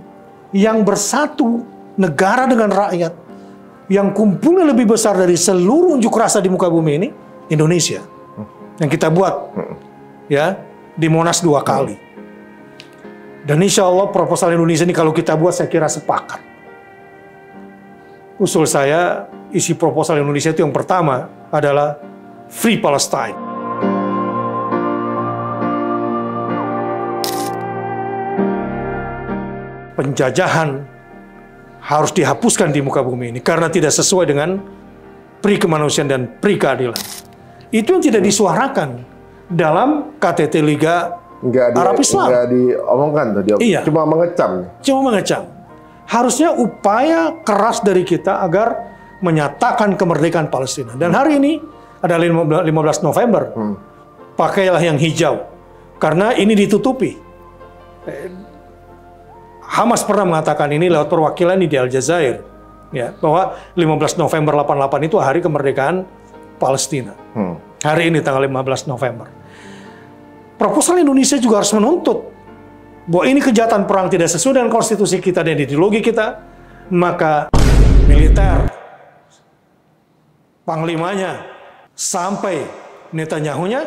yang bersatu negara dengan rakyat, yang kumpulnya lebih besar dari seluruh unjuk rasa di muka bumi ini, Indonesia. Yang kita buat ya di Monas 2 kali. Dan insya Allah proposal Indonesia ini kalau kita buat, saya kira sepakat. Usul saya, isi proposal Indonesia itu yang pertama adalah Free Palestine. Penjajahan harus dihapuskan di muka bumi ini karena tidak sesuai dengan pri kemanusiaan dan pri keadilan. Itu yang tidak disuarakan dalam KTT Liga Arab Islam. Nggak diomongkan tuh, dia cuma mengecam. Cuma mengecam. Harusnya upaya keras dari kita agar menyatakan kemerdekaan Palestina. Dan hari ini ada 15 November. Pakailah yang hijau. Karena ini ditutupi. Hamas pernah mengatakan ini lewat perwakilan di Aljazair. Ya, bahwa 15 November 88 itu hari kemerdekaan Palestina. Hari ini tanggal 15 November. Proposal Indonesia juga harus menuntut bahwa ini kejahatan perang tidak sesuai dengan konstitusi kita dan ideologi kita, maka militer, panglimanya, sampai Netanyahu-nya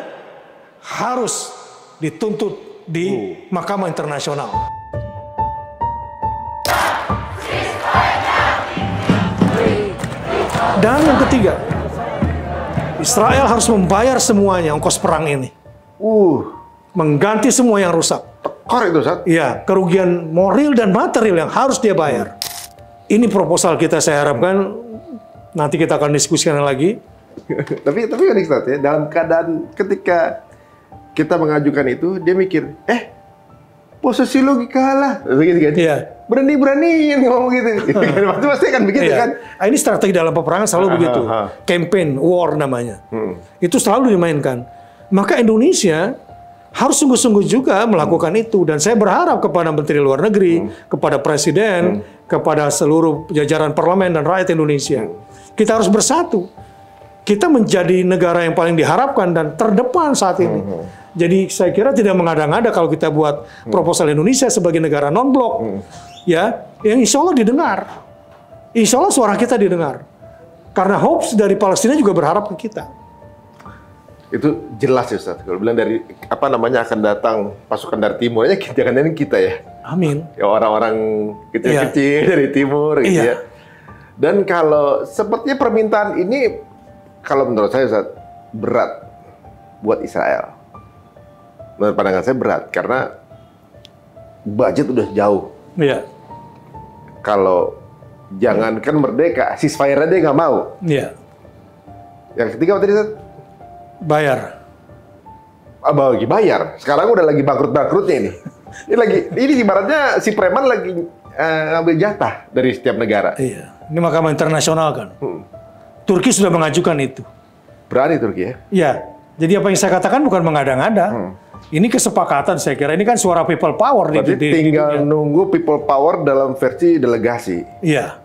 harus dituntut di Mahkamah Internasional. Dan yang ketiga, Israel harus membayar semuanya ongkos perang ini. Mengganti semua yang rusak. Tekor itu, Ustaz? Iya, kerugian moral dan material yang harus dia bayar. Ini proposal kita, saya harapkan nanti kita akan diskusikan lagi. tapi kan Ustaz ya, dalam keadaan ketika kita mengajukan itu, dia mikir, posisi lo kalah, begitu kan? Iya. Berani-beraniin ngomong gitu. Pasti kan begitu kan? Ini strategi dalam peperangan selalu begitu. Campaign, war namanya. Itu selalu dimainkan. Maka Indonesia harus sungguh-sungguh juga melakukan itu. Dan saya berharap kepada Menteri Luar Negeri, kepada Presiden, kepada seluruh jajaran parlemen dan rakyat Indonesia. Kita harus bersatu. Kita menjadi negara yang paling diharapkan dan terdepan saat ini. Jadi saya kira tidak mengada-ngada kalau kita buat proposal Indonesia sebagai negara non-blok. Ya, yang insya Allah didengar. Insya Allah suara kita didengar. Karena hopes dari Palestina juga berharap ke kita. Itu jelas ya Ustaz. Kalau bilang dari akan datang pasukan dari timur aja, jangan kita ya. Amin. Ya orang-orang kecil-kecil dari timur gitu ya. Dan kalau sepertinya permintaan ini kalau menurut saya Ustaz, berat buat Israel. Menurut pandangan saya berat karena budget udah jauh. Iya. Kalau jangankan merdeka, ceasefire aja nggak mau. Iya. Yang ketiga apa tadi Ustaz? Bayar. Lagi bayar. Sekarang udah lagi bangkrut-bangkrutnya ini. Ini ibaratnya si preman lagi ngambil jatah dari setiap negara. Iya. Ini Mahkamah Internasional kan. Turki sudah mengajukan itu. Berani Turki ya? Iya. Jadi apa yang saya katakan bukan mengada-ngada. Ini kesepakatan saya kira. Ini kan suara people power. Berarti tinggal nunggu people power dalam versi delegasi. Iya.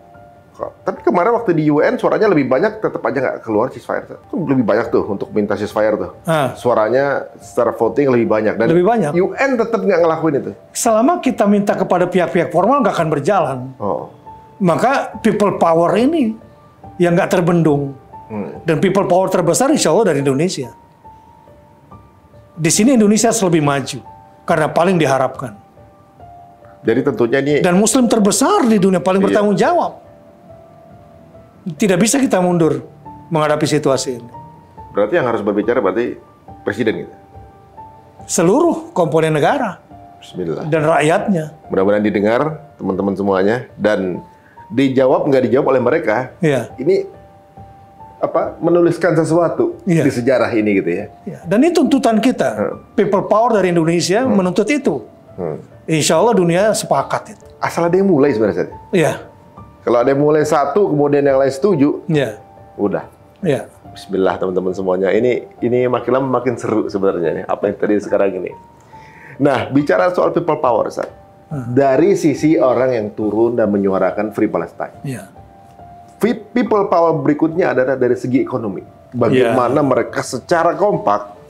Tapi kemarin waktu di UN suaranya lebih banyak, tetap aja nggak keluar ceasefire. Lebih banyak tuh untuk minta ceasefire tuh. Suaranya secara voting lebih banyak. Dan lebih banyak. UN tetap nggak ngelakuin itu. Selama kita minta kepada pihak-pihak formal nggak akan berjalan. Maka people power ini yang nggak terbendung. Dan people power terbesar insya Allah dari Indonesia. Di sini Indonesia harus lebih maju. Karena paling diharapkan. Jadi tentunya ini... Dan Muslim terbesar di dunia paling bertanggung jawab. Tidak bisa kita mundur menghadapi situasi ini. Berarti yang harus berbicara berarti presiden gitu? Seluruh komponen negara. Bismillah. Dan rakyatnya. Mudah-mudahan didengar teman-teman semuanya. Dan dijawab nggak dijawab oleh mereka. Iya. Ini menuliskan sesuatu di sejarah ini gitu ya. Dan ini tuntutan kita. People power dari Indonesia menuntut itu. Insya Allah dunia sepakat itu. Asal ada yang mulai sebenarnya. Iya. Kalau ada yang mulai satu, kemudian yang lain setuju, udah. Iya. Bismillah teman-teman semuanya. Ini makin lama makin seru sebenarnya nih. Apa yang tadi sekarang ini. Nah, bicara soal people power, Ustaz. Dari sisi orang yang turun dan menyuarakan Free Palestine. Iya. People power berikutnya adalah dari segi ekonomi. Bagaimana mereka secara kompak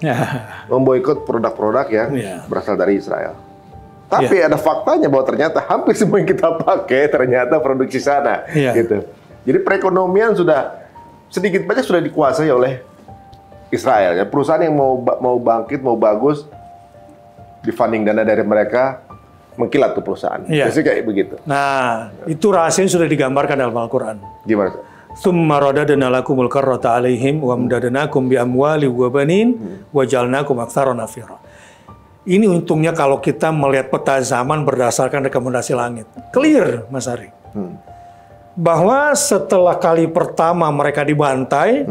memboikot produk-produk yang berasal dari Israel. Tapi ada faktanya bahwa ternyata hampir semua yang kita pakai ternyata produksi sana, gitu. Jadi perekonomian sudah sedikit banyak sudah dikuasai oleh Israel. Ya, perusahaan yang mau bangkit, mau bagus, di-funding dana dari mereka, mengkilat tuh perusahaan. Biasanya kayak begitu. Nah, itu rahasianya sudah digambarkan dalam Al-Quran. Gimana? Tsumma radadna lakumul karrata alaihim wa amdadnakum bi amwali wa banin wa ja'alnakum aktsara nafira. Ini untungnya kalau kita melihat peta zaman berdasarkan rekomendasi langit. Clear, Mas Ari. Bahwa setelah kali pertama mereka dibantai,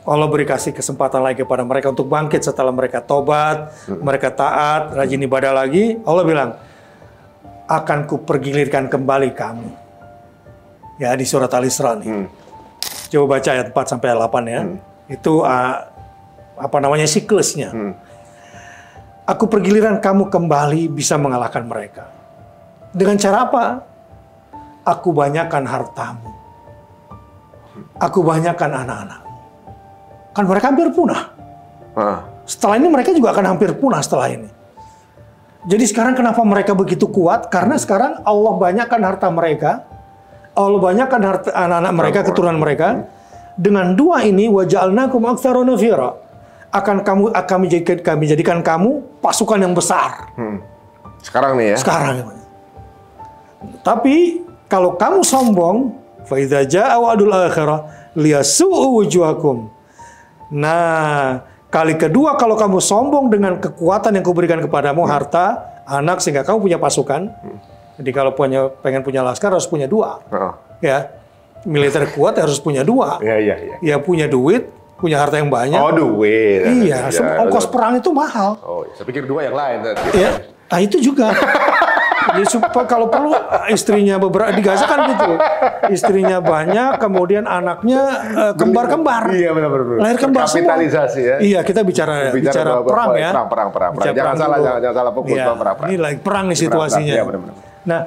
Allah beri kasih kesempatan lagi kepada mereka untuk bangkit setelah mereka tobat, mereka taat, rajin ibadah lagi. Allah bilang, akan kupergilirkan kembali kamu. Ya, di surat Al-Isra nih. Coba baca ayat 4 sampai 8 ya. Itu siklusnya. Aku pergiliran kamu kembali bisa mengalahkan mereka. Dengan cara apa? Aku banyakkan hartamu. Aku banyakkan anak-anakmu. Kan mereka hampir punah. Setelah ini mereka juga akan hampir punah setelah ini. Jadi sekarang kenapa mereka begitu kuat? Karena sekarang Allah banyakkan harta mereka, Allah banyakkan harta anak-anak mereka, keturunan mereka. Dengan dua ini, waja'alnakum aktsara nafira, kami jadikan kamu pasukan yang besar. Sekarang nih ya. Sekarang. Tapi kalau kamu sombong, fa idza jaa wa'dul akhirah liyasu'u wujuhakum. Nah, kali kedua kalau kamu sombong dengan kekuatan yang kuberikan kepadamu, harta, anak, sehingga kamu punya pasukan. Jadi kalau pengen punya laskar harus punya dua. Ya. Militer kuat harus punya dua. Ya punya duit, punya harta yang banyak. Oh, duit. Iya, ongkos perang itu mahal. Oh, saya pikir dua yang lain. Ya, nah itu juga. Jadi supaya kalau perlu istrinya beberapa di Gaza kan gitu. Istrinya banyak, kemudian anaknya kembar-kembar. Iya, benar-benar. Lahir kembar semua. Kapitalisasi ya. Iya, kita bicara perang ya. Perang. Jangan salah fokus ya, perang. Ini lagi perang nih situasinya. Iya, benar-benar. Nah,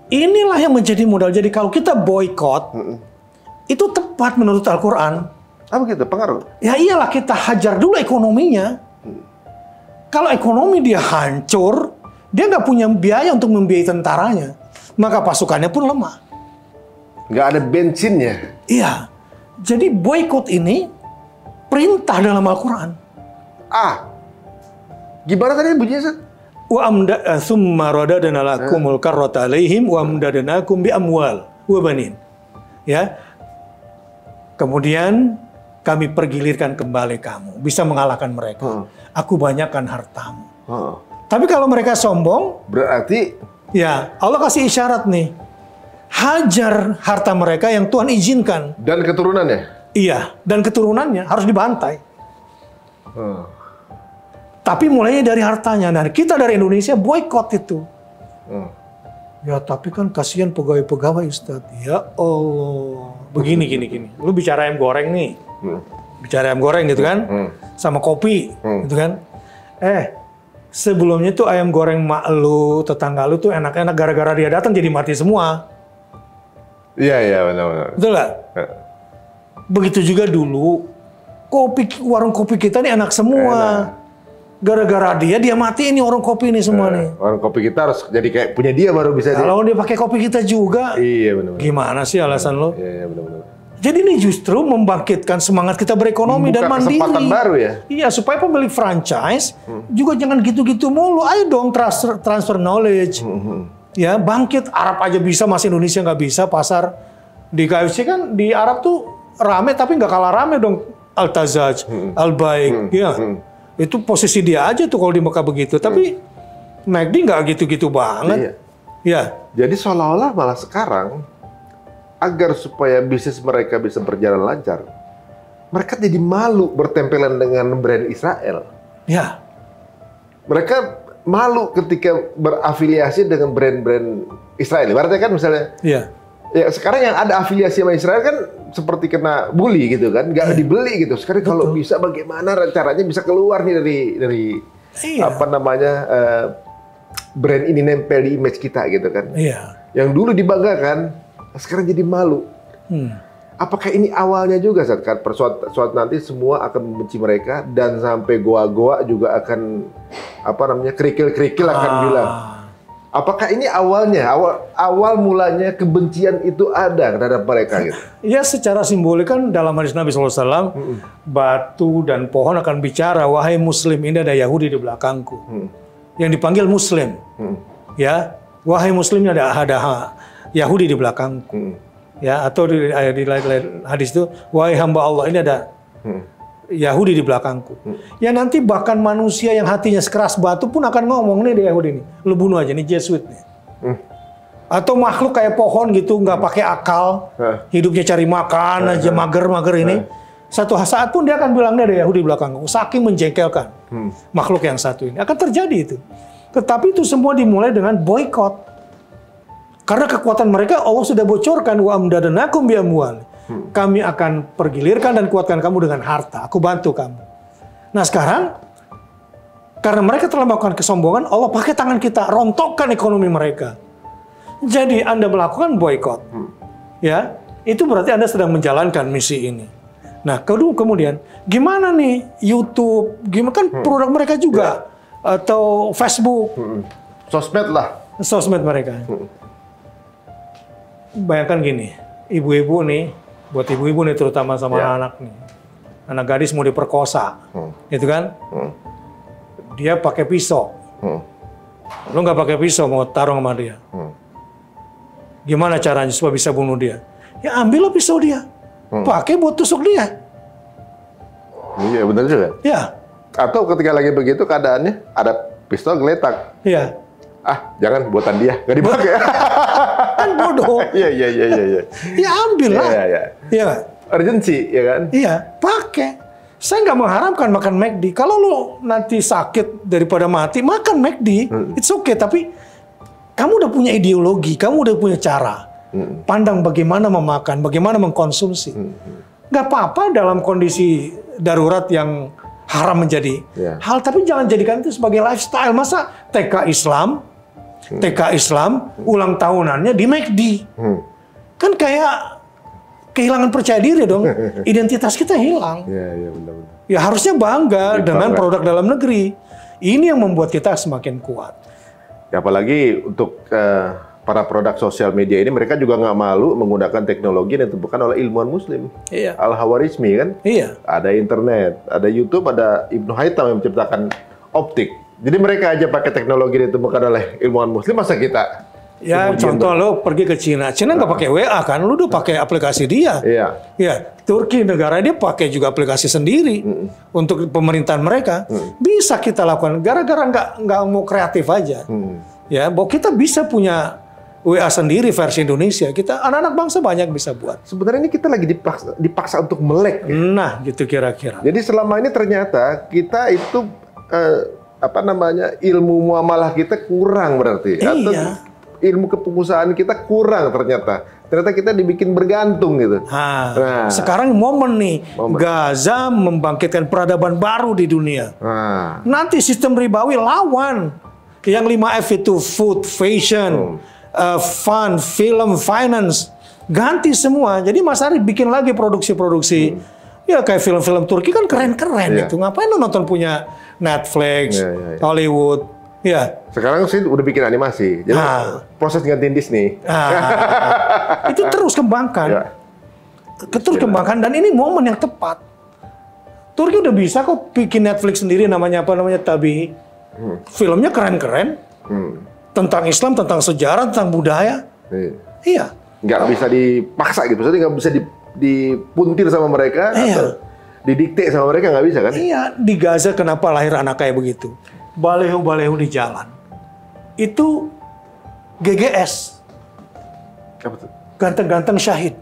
inilah yang menjadi modal. Jadi kalau kita boykot, itu tepat menurut Al-Quran. Apa gitu? Pengaruh? Ya iyalah, kita hajar dulu ekonominya. Kalau ekonomi dia hancur, dia nggak punya biaya untuk membiayai tentaranya, maka pasukannya pun lemah. Nggak ada bensinnya. Iya. Jadi boykot ini perintah dalam Al-Quran. Gimana tadi bunyinya, Seth? Wa amda tsumma radadna lakumul karrata alaihim wa amdadnakum bi amwal wa banin. Ya. Kemudian kami pergilirkan kembali kamu, bisa mengalahkan mereka. Aku banyakkan hartamu. Tapi kalau mereka sombong, berarti ya Allah kasih isyarat nih. Hajar harta mereka yang Tuhan izinkan. Dan keturunannya? Iya, dan keturunannya harus dibantai. Tapi mulainya dari hartanya. Nah, kita dari Indonesia boykot itu. Ya, tapi kan kasihan pegawai-pegawai, Ustadz. Ya Allah. Begini, gini. Lu bicara ayam goreng nih. Bicara ayam goreng gitu kan. Sama kopi gitu kan. Sebelumnya tuh ayam goreng mak lu, tetangga lu tuh enak-enak, gara-gara dia datang jadi mati semua. Iya, benar-benar. Betul nggak? Begitu juga dulu. Warung kopi kita nih enak semua. Gara-gara dia mati ini warung kopi ini semua nih. Warung kopi kita harus jadi kayak punya dia baru bisa. Kalau dia pakai kopi kita juga. Iya, benar-benar. Gimana sih alasan lo? Iya, benar-benar. Jadi ini justru membangkitkan semangat kita berekonomi dan mandiri. Kesempatan baru ya? Iya, supaya pemilik franchise juga jangan gitu-gitu mulu. Ayo dong transfer knowledge. Ya, bangkit. Arab aja bisa, masih Indonesia nggak bisa. Pasar di KFC kan di Arab tuh rame, tapi nggak kalah rame dong. Al-Tazaj, Al-Baik, ya. Itu posisi dia aja tuh kalau di Mekah begitu. Tapi McD nggak gitu-gitu banget. Iya. Jadi seolah-olah malah sekarang, agar supaya bisnis mereka bisa berjalan lancar, mereka jadi malu bertempelan dengan brand Israel. Ya. Mereka malu ketika berafiliasi dengan brand-brand Israel. Ibaratnya kan misalnya, ya sekarang yang ada afiliasi sama Israel kan seperti kena bully gitu kan, nggak dibeli gitu. Sekarang kalau bisa bagaimana caranya bisa keluar nih dari apa namanya brand ini nempel di image kita gitu kan. Yang dulu dibanggakan, sekarang jadi malu. Apakah ini awalnya juga saat suatu nanti semua akan membenci mereka dan sampai goa-goa juga akan apa namanya kerikil-kerikil akan bilang. Apakah ini awalnya awal mulanya kebencian itu ada terhadap mereka gitu? Ya, secara simbolik kan dalam hadis Nabi SAW, batu dan pohon akan bicara, wahai Muslim, ini ada Yahudi di belakangku. Yang dipanggil Muslim. Ya, wahai Muslim, ini ada Yahudi di belakangku. Ya, atau di hadis itu, wahai hamba Allah, ini ada Yahudi di belakangku. Ya, nanti bahkan manusia yang hatinya sekeras batu pun akan ngomong, nih dia Yahudi nih, lu bunuh aja, nih Jesuit nih. Atau makhluk kayak pohon gitu, nggak pakai akal, hidupnya cari makan aja, mager-mager ini. Satu saat pun dia akan bilang, nih ada Yahudi di belakangku. Saking menjengkelkan makhluk yang satu ini. Akan terjadi itu. Tetapi itu semua dimulai dengan boykot. Karena kekuatan mereka Allah sudah bocorkan, wa amdadnakum bi amwal. Kami akan pergilirkan dan kuatkan kamu dengan harta. Aku bantu kamu. Nah sekarang, karena mereka telah melakukan kesombongan, Allah pakai tangan kita, rontokkan ekonomi mereka. Jadi Anda melakukan boykot. Ya, itu berarti Anda sedang menjalankan misi ini. Nah, kemudian gimana nih YouTube? Gimana kan produk mereka juga atau Facebook, sosmed lah, sosmed mereka. Bayangkan gini, ibu-ibu nih, buat ibu-ibu nih terutama sama anak nih, anak gadis mau diperkosa, gitu kan? Dia pakai pisau, lo nggak pakai pisau mau taruh sama dia. Gimana caranya supaya bisa bunuh dia? Ya ambillah pisau dia. Pakai buat tusuk dia. Iya benar juga. Ya. Atau ketika lagi begitu keadaannya ada pistol geletak. Iya. Ah jangan buatan dia, nggak dipakai. Kan bodoh. Iya. Ya ambil lah. Iya. Iya. Urgency ya kan? Iya. Pakai. Saya nggak mengharamkan makan McD. Kalau lo nanti sakit daripada mati, makan McD. It's okay. Tapi kamu udah punya ideologi, kamu udah punya cara. Pandang bagaimana memakan, bagaimana mengkonsumsi. Nggak apa-apa dalam kondisi darurat yang haram menjadi hal, tapi jangan jadikan itu sebagai lifestyle. Masa TK Islam ulang tahunannya di McD? Kan kayak kehilangan percaya diri dong. Identitas kita hilang. Iya benar. Ya harusnya bangga dengan produk dalam negeri. Ini yang membuat kita semakin kuat. Ya, apalagi untuk para produk sosial media ini, mereka juga nggak malu menggunakan teknologi yang ditemukan oleh ilmuwan Muslim. Iya. Al-Hawarizmi kan? Iya. Ada internet, ada YouTube, ada Ibnu Haytham yang menciptakan optik. Jadi mereka aja pakai teknologi yang ditemukan oleh ilmuwan Muslim, masa kita? Ya contoh lo pergi ke Cina nggak pakai WA kan? Lu udah pakai aplikasi dia. Iya. Ya, Turki negara dia pakai juga aplikasi sendiri untuk pemerintahan mereka. Bisa kita lakukan gara-gara nggak mau kreatif aja. Ya, bahwa kita bisa punya WA sendiri versi Indonesia. Kita anak-anak bangsa banyak bisa buat. Sebenarnya ini kita lagi dipaksa untuk melek. Ya? Nah, gitu kira-kira. Jadi selama ini ternyata kita itu ilmu muamalah kita kurang berarti. Iya. Atau ilmu kepengusahaan kita kurang ternyata. Ternyata kita dibikin bergantung gitu. Nah, sekarang momen nih. Gaza membangkitkan peradaban baru di dunia. Nanti sistem ribawi lawan. Yang 5F itu food, fashion, fun, film, finance. Ganti semua. Jadi Mas Ari bikin lagi produksi-produksi. Ya kayak film-film Turki kan keren-keren itu. Ngapain lo nonton punya Netflix, Hollywood. Ya. Sekarang sih udah bikin animasi. Jadi proses gantiin Disney. Itu terus kembangkan. Terus kembangkan dan ini momen yang tepat. Turki udah bisa kok bikin Netflix sendiri namanya Tabi. Filmnya keren-keren. Tentang Islam, tentang sejarah, tentang budaya. Iya. Nggak bisa dipaksa gitu. Maksudnya nggak bisa dipuntir sama mereka. Atau didikte sama mereka, nggak bisa kan? Iya. Di Gaza kenapa lahir anak kayak begitu? Balehu-balehu di jalan. Itu GGS. Apa tuh? Ganteng-ganteng syahid.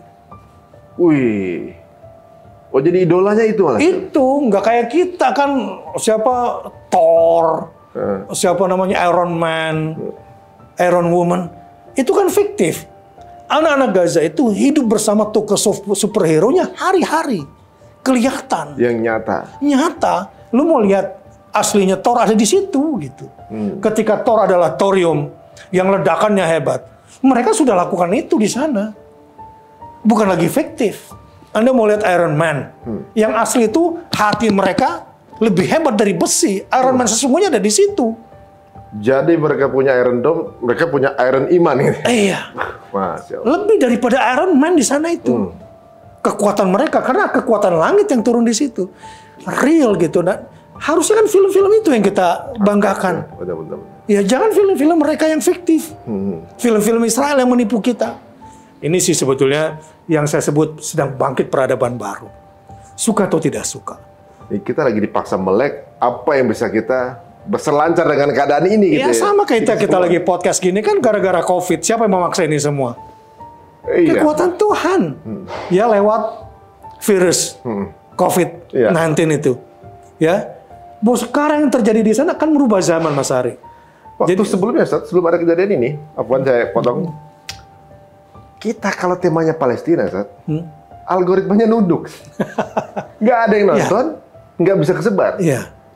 Wih. Oh jadi idolanya itu malah? Itu. Nggak kayak kita kan. Siapa? Thor. Siapa namanya? Iron Man. Iron Woman. Itu kan fiktif. Anak-anak Gaza itu hidup bersama tokoh superhero-nya hari-hari. Kelihatan. Yang nyata. Nyata. Lu mau lihat aslinya Thor ada di situ gitu. Ketika Thor adalah thorium yang ledakannya hebat, mereka sudah lakukan itu di sana. Bukan lagi fiktif. Anda mau lihat Iron Man, yang asli itu hati mereka lebih hebat dari besi. Iron Man sesungguhnya ada di situ. Jadi mereka punya Iron Dome, mereka punya Iron Iman ini. Iya. Masya Allah. Lebih daripada Iron Man di sana itu. Kekuatan mereka karena kekuatan langit yang turun di situ. Real gitu. Dan harusnya kan film-film itu yang kita banggakan. Betul. Ya jangan film-film mereka yang fiktif. Film-film Israel yang menipu kita. Ini sih sebetulnya yang saya sebut sedang bangkit peradaban baru. Suka atau tidak suka. Kita lagi dipaksa melek apa yang bisa kita berselancar dengan keadaan ini gitu ya. Sama kayak kita lagi podcast gini kan gara-gara COVID. Siapa yang memaksa ini semua? Kekuatan Tuhan. Ya lewat virus COVID-19 itu. Ya. Bahwa sekarang yang terjadi di sana kan merubah zaman, Mas Ari. Waktu sebelumnya, sebelum ada kejadian ini, apaan saya potong. Kita kalau temanya Palestina, algoritmanya nunduk. Nggak ada yang nonton, nggak bisa kesebar.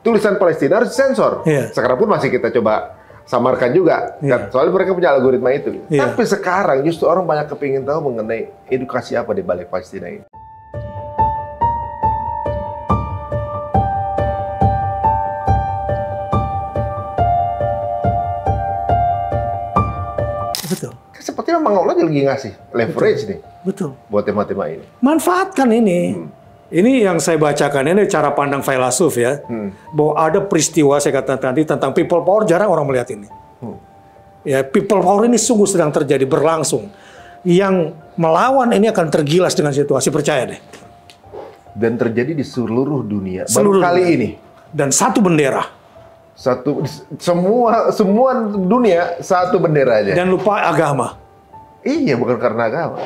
Tulisan Palestina harus disensor. Sekarang pun masih kita coba samarkan juga. Soalnya mereka punya algoritma itu. Tapi sekarang justru orang banyak kepingin tahu mengenai edukasi apa di balik Palestina ini. Berarti memang Allah lagi ngasih leverage nih. Betul. Buat tema-tema ini. Manfaatkan ini. Ini yang saya bacakan, ini cara pandang filosof ya. Bahwa ada peristiwa, saya katakan tadi, tentang people power, jarang orang melihat ini. Ya, people power ini sungguh sedang terjadi, berlangsung. Yang melawan ini akan tergilas dengan situasi, percaya deh. Dan terjadi di seluruh dunia. Seluruh Baru kali dunia. ini. Dan satu bendera. Semua dunia satu bendera aja. Dan lupa agama. Iya, bukan karena agama.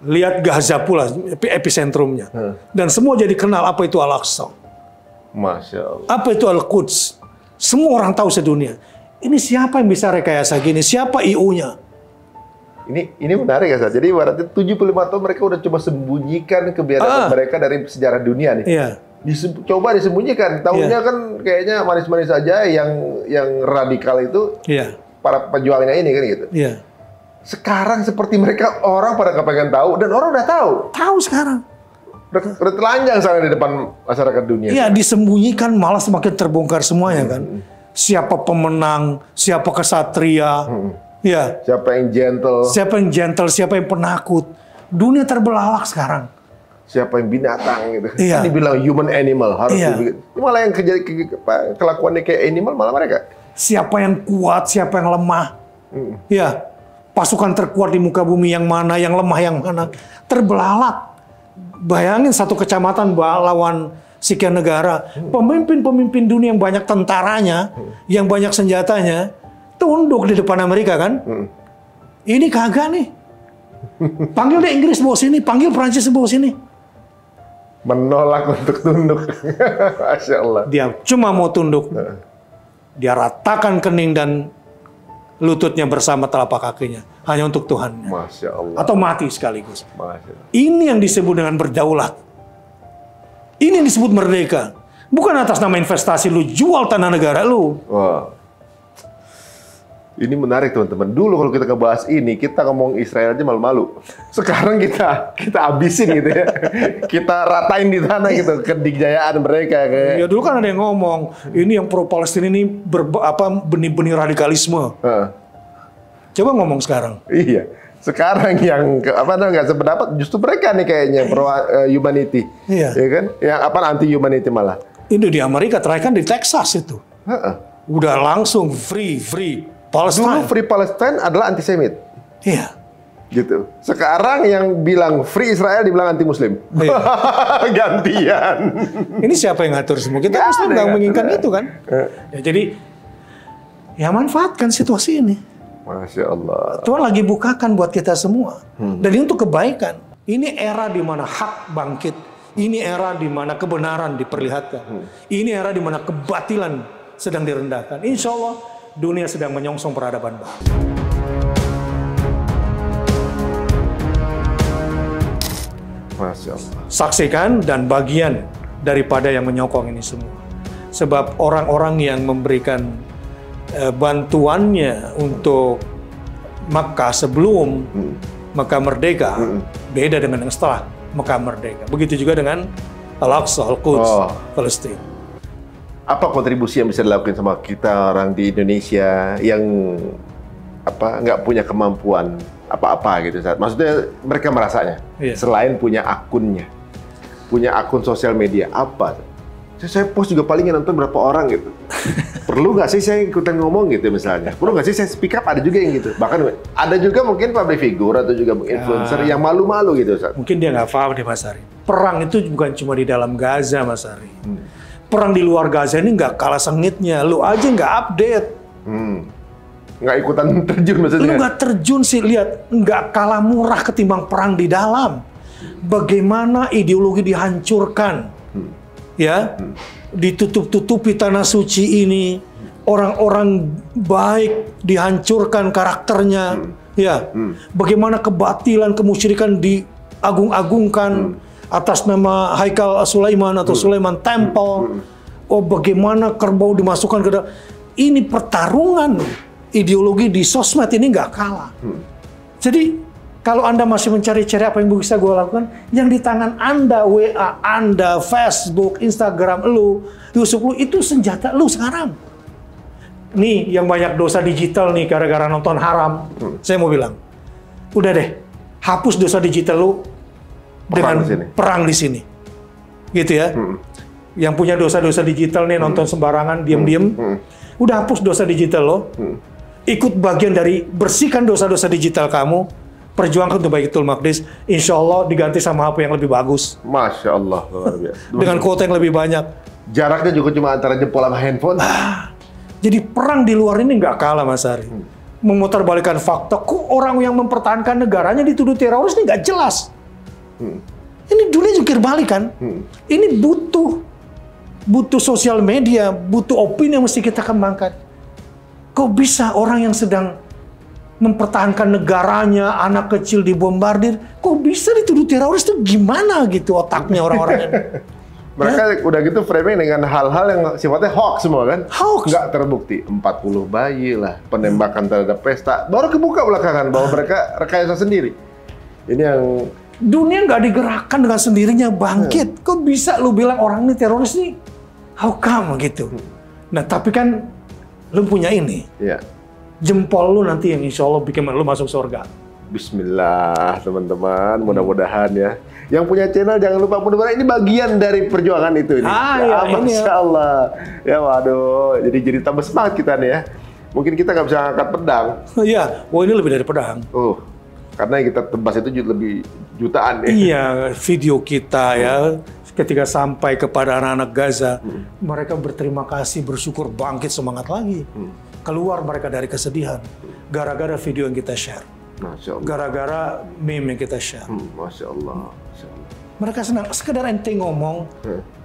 Lihat Gaza pula, epicentrumnya. Dan semua jadi kenal apa itu Al-Aqsa. Masya Allah. Apa itu Al-Quds. Semua orang tahu sedunia. Ini siapa yang bisa rekayasa gini? Siapa IU-nya? Ini menarik ya, Sat. Jadi ibaratnya 75 tahun mereka udah coba sembunyikan kebiasaan mereka dari sejarah dunia nih. Iya. Coba disembunyikan. Tahunnya kan kayaknya manis-manis saja, yang radikal itu para pejuangnya ini kan gitu. Iya. Sekarang seperti mereka orang pada kepengen tahu dan orang udah tahu. Tahu sekarang. Udah telanjang sana di depan masyarakat dunia. Iya, disembunyikan malah semakin terbongkar semuanya kan. Siapa pemenang, siapa kesatria. Ya. Siapa yang gentle, siapa yang penakut. Dunia terbelalak sekarang. Siapa yang binatang gitu. Iya. Kan dibilang human animal harus Iya. malah yang kelakuannya kayak animal malah mereka. Siapa yang kuat, siapa yang lemah. Ya. Pasukan terkuat di muka bumi yang mana, yang lemah yang mana. Terbelalak. Bayangin satu kecamatan lawan sekian negara. Pemimpin-pemimpin dunia yang banyak tentaranya, yang banyak senjatanya, tunduk di depan Amerika kan. Ini kagak nih. Panggil deh Inggris bawa sini, panggil Prancis bawa sini. Menolak untuk tunduk. Masya Allah. Dia cuma mau tunduk. Dia ratakan kening dan lututnya bersama telapak kakinya. Hanya untuk Tuhan. Masya Allah. Atau mati sekaligus. Masya Allah. Ini yang disebut dengan berdaulat. Ini yang disebut merdeka. Bukan atas nama investasi lu jual tanah negara lu. Wah. Ini menarik teman-teman. Dulu kalau kita ngebahas ini, kita ngomong Israel aja malu-malu. Sekarang kita habisin gitu ya. Kita ratain di tanah gitu kedikjayaan mereka kayak. Ya dulu kan ada yang ngomong, ini yang pro Palestina ini benih-benih radikalisme. Coba ngomong sekarang. Iya. Sekarang yang nggak sependapat justru mereka nih kayaknya pro humanity. Iya. Ya kan? Yang anti humanity malah. Ini di Amerika, terakhir kan di Texas itu. Udah langsung free Palestine. Dulu Free Palestine adalah antisemit. Iya. Gitu. Sekarang yang bilang Free Israel dibilang anti Muslim. Iya. Gantian. Ini siapa yang ngatur semua? Kita Muslim nggak menginginkan itu kan. Ya, jadi ya manfaatkan situasi ini. Masya Allah. Tuhan lagi bukakan buat kita semua. Dan ini untuk kebaikan. Ini era di mana hak bangkit. Ini era di mana kebenaran diperlihatkan. Ini era di mana kebatilan sedang direndahkan. Insya Allah dunia sedang menyongsong peradaban baru. Masya Allah. Saksikan dan bagian daripada yang menyokong ini semua. Sebab orang-orang yang memberikan bantuannya untuk Makkah sebelum Makkah merdeka beda dengan yang setelah Makkah merdeka. Begitu juga dengan Al-Aqsa, Al-Quds, Palestina. Apa kontribusi yang bisa dilakukan sama kita orang di Indonesia yang nggak punya kemampuan apa-apa gitu, Sat? Maksudnya mereka merasanya selain punya akunnya, punya akun sosial media apa? Saya post juga paling yang nonton berapa orang gitu. Perlu nggak sih saya ikutan ngomong gitu misalnya? Perlu nggak sih saya speak up? Ada juga yang gitu. Bahkan ada juga mungkin public figure atau juga influencer yang malu-malu gitu, Sat. Mungkin dia nggak paham deh, Mas Ari. Perang itu bukan cuma di dalam Gaza, Mas Ari. Perang di luar Gaza ini nggak kalah sengitnya. Lu aja nggak update. Nggak ikutan terjun maksudnya. Lu nggak terjun sih, lihat. Nggak kalah murah ketimbang perang di dalam. Bagaimana ideologi dihancurkan. Ya, ditutup-tutupi tanah suci ini. Orang-orang baik dihancurkan karakternya. Ya, bagaimana kebatilan, kemusyrikan diagung-agungkan. Atas nama Haikal Sulaiman atau Sulaiman Temple. Oh, bagaimana kerbau dimasukkan ke dalam. Ini pertarungan ideologi di sosmed ini nggak kalah. Jadi, kalau Anda masih mencari-cari apa yang bisa gue lakukan, yang di tangan Anda, WA Anda, Facebook, Instagram lu, Yusuf lu, itu senjata lu sekarang. Nih, yang banyak dosa digital nih gara-gara nonton haram. Saya mau bilang, udah deh, hapus dosa digital lu dengan perang di sini. Gitu ya. Yang punya dosa-dosa digital nih, nonton sembarangan, diam-diam, udah hapus dosa digital lo. Ikut bagian dari bersihkan dosa-dosa digital kamu, perjuangkan untuk Baitul Maqdis, insya Allah diganti sama HP yang lebih bagus. Masya Allah, luar biasa. Dengan kuota yang lebih banyak. Jaraknya juga cuma antara jempol sama handphone. Jadi perang di luar ini nggak kalah, Mas Ari. Memutarbalikkan fakta, kok orang yang mempertahankan negaranya dituduh teroris ini nggak jelas. Ini dunia jungkir balik kan. Ini butuh sosial media, butuh opini yang mesti kita kembangkan. Kok bisa orang yang sedang mempertahankan negaranya, anak kecil dibombardir, kok bisa dituduh teroris itu gimana gitu otaknya orang-orang ini? Mereka udah gitu framing dengan hal-hal yang sifatnya hoax semua kan? Hoax. Nggak terbukti. 40 bayi lah, penembakan terhadap pesta. Baru kebuka belakangan bahwa mereka rekayasa sendiri. Ini yang... Dunia nggak digerakkan dengan sendirinya bangkit. Kok bisa lu bilang orang ini teroris nih? How come gitu? Nah tapi kan lu punya ini. Iya. Jempol lu nanti yang insya Allah bikin lu masuk surga. Bismillah teman-teman, mudah-mudahan ya. Yang punya channel jangan lupa mudah-mudahan ini bagian dari perjuangan itu ini. Ya, Masya Allah. Ya waduh, jadi tambah semangat kita nih ya. Mungkin kita nggak bisa angkat pedang. Iya, ini lebih dari pedang. Karena yang kita tebas itu lebih jutaan ya. Iya, video kita ya. Ketika sampai kepada anak-anak Gaza, mereka berterima kasih, bersyukur, bangkit semangat lagi. Keluar mereka dari kesedihan. Gara-gara video yang kita share. Masya Allah. Gara-gara meme yang kita share. Masya Allah. Masya Allah. Mereka senang. Sekedar ente ngomong,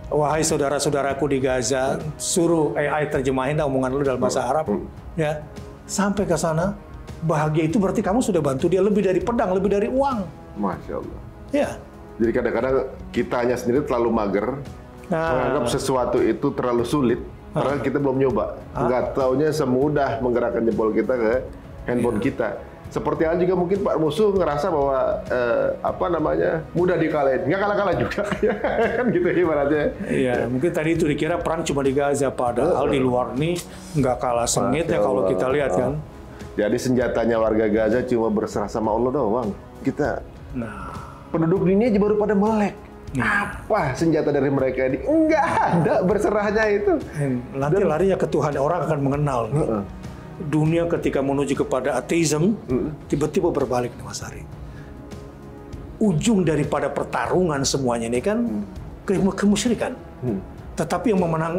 wahai saudara-saudaraku di Gaza, suruh AI terjemahin omongan lu dalam bahasa Arab. Ya, sampai ke sana, bahagia itu berarti kamu sudah bantu dia lebih dari pedang, lebih dari uang. Masya Allah. Ya. Jadi kadang-kadang kitanya sendiri terlalu mager, menganggap sesuatu itu terlalu sulit, karena kita belum nyoba. Nggak taunya semudah menggerakkan jempol kita ke handphone kita. Seperti hal juga mungkin Pak musuh ngerasa bahwa mudah dikalahin, nggak kalah-kalah juga, kan gitu ibaratnya. Iya, mungkin tadi itu dikira perang cuma di Gaza, padahal di luar nih nggak kalah sengitnya kalau kita lihat kan. Jadi senjatanya warga Gaza cuma berserah sama Allah doang. Kita, penduduk dunia aja baru pada melek. Apa senjata dari mereka ini? Nggak ada berserahnya itu. Nanti larinya ke Tuhan, orang akan mengenal. Dunia ketika menuju kepada ateisme, tiba-tiba berbalik nih Mas Ari. Ujung daripada pertarungan semuanya ini kan kemusyrikan. Tetapi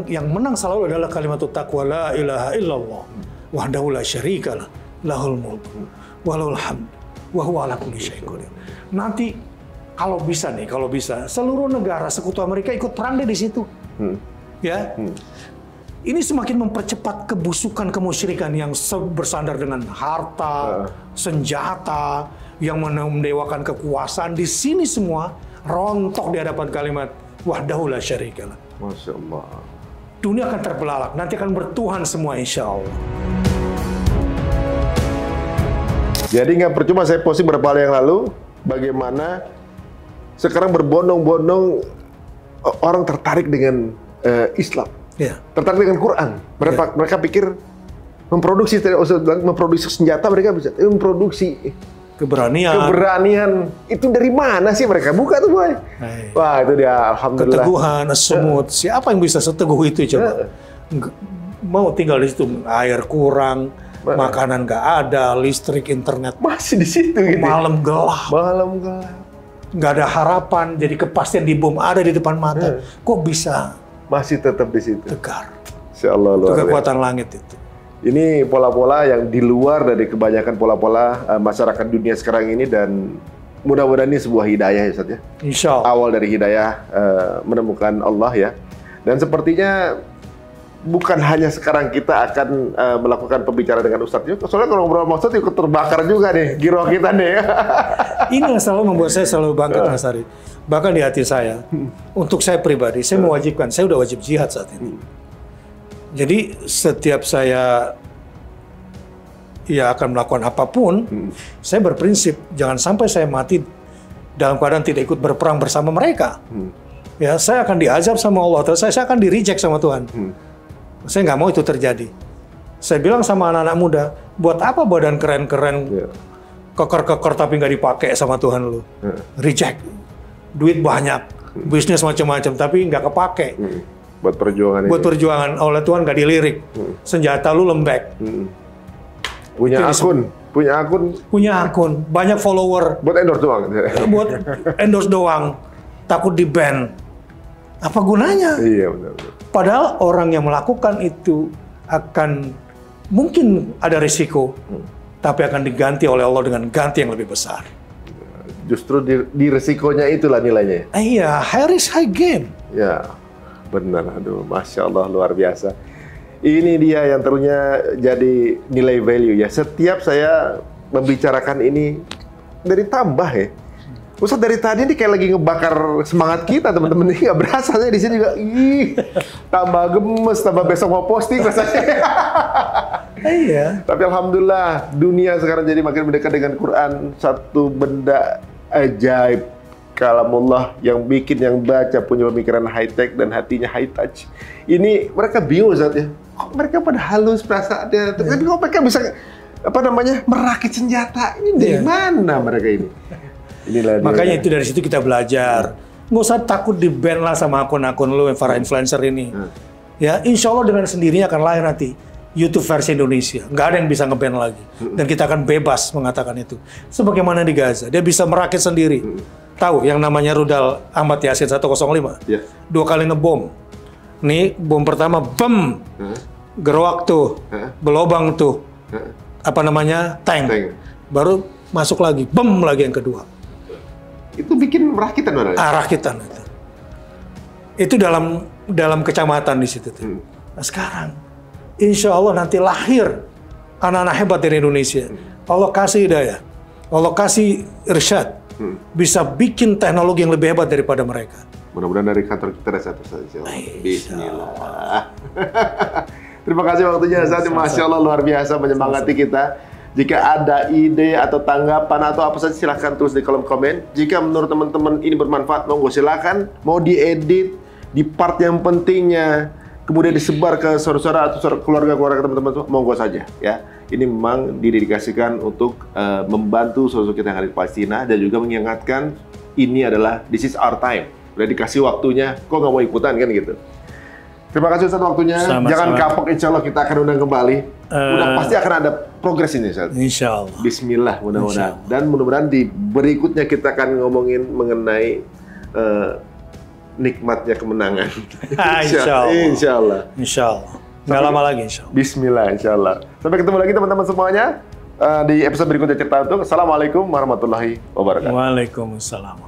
yang menang selalu adalah kalimat taqwa la ilaha illallah wahdahu la syarikalah lahul mulku wa lahul hamd wa huwa ala kulli syai'in qadir. Nanti kalau bisa seluruh negara sekutu Amerika ikut perang deh di situ. Ya. Ini semakin mempercepat kebusukan kemusyrikan yang bersandar dengan harta, senjata, yang mendewakan kekuasaan. Di sini semua rontok di hadapan kalimat wahdahu la syarikalah. Masya Allah. Dunia akan terbelalak, nanti akan bertuhan semua insya Allah. Jadi nggak percuma saya posting beberapa hari yang lalu, bagaimana sekarang berbondong-bondong orang tertarik dengan Islam. Tertarik dengan Quran. Mereka pikir memproduksi senjata mereka bisa, memproduksi keberanian itu dari mana sih mereka buka tuh boy? Wah itu dia, alhamdulillah. Keteguhan, semut. Siapa yang bisa seteguh itu coba? Mau tinggal di situ, air kurang, makanan nggak ada, listrik, internet masih di situ. Malam gelap. Nggak ada harapan. Jadi kepastian di bom ada di depan mata. Kok bisa? Masih tetap di situ. Tegar. Insya Allah, itu kekuatan langit itu. Ini pola-pola yang di luar dari kebanyakan pola-pola masyarakat dunia sekarang ini, dan mudah-mudahan ini sebuah hidayah ya Ustaz ya. Insya Allah. Awal dari hidayah menemukan Allah ya. Dan sepertinya bukan hanya sekarang kita akan melakukan pembicaraan dengan Ustaz. Soalnya kalau ngobrol sama Ustaz ikut terbakar juga nih giroh kita nih. Ini yang selalu membuat saya selalu bangkit Mas Ari. Bahkan di hati saya, untuk saya pribadi, saya mewajibkan, saya udah wajib jihad saat ini. Jadi setiap saya akan melakukan apapun, saya berprinsip jangan sampai saya mati dalam keadaan tidak ikut berperang bersama mereka. Ya, saya akan diazab sama Allah, terus saya akan di-reject sama Tuhan. Saya nggak mau itu terjadi. Saya bilang sama anak-anak muda, buat apa badan keren-keren, keker tapi nggak dipakai sama Tuhan lu. Reject. Duit banyak, bisnis macam-macam tapi nggak kepake. Buat perjuangan Buat perjuangan oleh Tuhan nggak dilirik. Senjata lu lembek. Punya akun, banyak follower. Buat endorse doang. Buat endorse doang. Takut di-ban. Apa gunanya? Iya, benar. Padahal orang yang melakukan itu akan mungkin ada risiko, tapi akan diganti oleh Allah dengan ganti yang lebih besar. Justru di risikonya itulah nilainya. Iya, high risk high gain. Ya, benar. Aduh, Masya Allah, luar biasa. Ini dia yang tentunya jadi nilai value ya. Setiap saya membicarakan ini dari tambah ya. Ustaz dari tadi ini kayak lagi ngebakar semangat kita teman-teman, ini nggak berasa saya di sini juga tambah gemes, tambah besok mau posting rasanya. Iya. Tapi alhamdulillah dunia sekarang jadi makin mendekat dengan Quran, satu benda ajaib kalamullah yang bikin yang baca punya pemikiran high tech dan hatinya high touch. Ini mereka bingung Ustaz ya. Kok mereka pada halus perasaannya, tapi kok mereka bisa merakit senjata? Ini dari mana mereka ini? Makanya itu dari situ kita belajar. Nggak usah takut di-ban lah sama akun-akun lu yang para influencer ini. Ya, insya Allah dengan sendirinya akan lahir nanti YouTube versi Indonesia. Nggak ada yang bisa nge-ban lagi. Dan kita akan bebas mengatakan itu. Sebagaimana di Gaza, dia bisa merakit sendiri. Tahu yang namanya rudal Ahmad Yasin 105? Dua kali ngebom. Nih, bom pertama, bom. Gerowak tuh, belobang tuh. Tank. Baru masuk lagi, bom lagi yang kedua. Itu bikin rakitan mana? Rakitan itu. Itu dalam kecamatan di situ. Nah, sekarang, insya Allah nanti lahir anak-anak hebat dari Indonesia. Allah kasih hidayah, Allah kasih irsyad, bisa bikin teknologi yang lebih hebat daripada mereka. Mudah-mudahan dari kantor kita ada satu saja. Bismillah. Terima kasih waktunya, Ustaz. Masya Allah, luar biasa menyemangati kita. Jika ada ide atau tanggapan atau apa saja silahkan tulis di kolom komen. Jika menurut teman-teman ini bermanfaat, monggo silahkan. Mau diedit di part yang pentingnya, kemudian disebar ke saudara-saudara atau keluarga-keluarga teman-teman, monggo saja ya. Ini memang didedikasikan untuk membantu saudara kita yang ada di Palestina dan juga mengingatkan ini adalah this is our time. Udah dikasih waktunya, kok nggak mau ikutan kan gitu. Terima kasih Ustaz waktunya. Jangan kapok, insya Allah kita akan undang kembali. Udah pasti akan ada progres ini Ustaz. Insya Allah. Bismillah mudah-mudahan. Dan mudah-mudahan di berikutnya kita akan ngomongin mengenai nikmatnya kemenangan. Insya Allah. Nggak lama lagi insya Allah. Bismillah insya Allah. Sampai ketemu lagi teman-teman semuanya di episode berikutnya Cerita Untung. Assalamualaikum warahmatullahi wabarakatuh. Waalaikumsalam.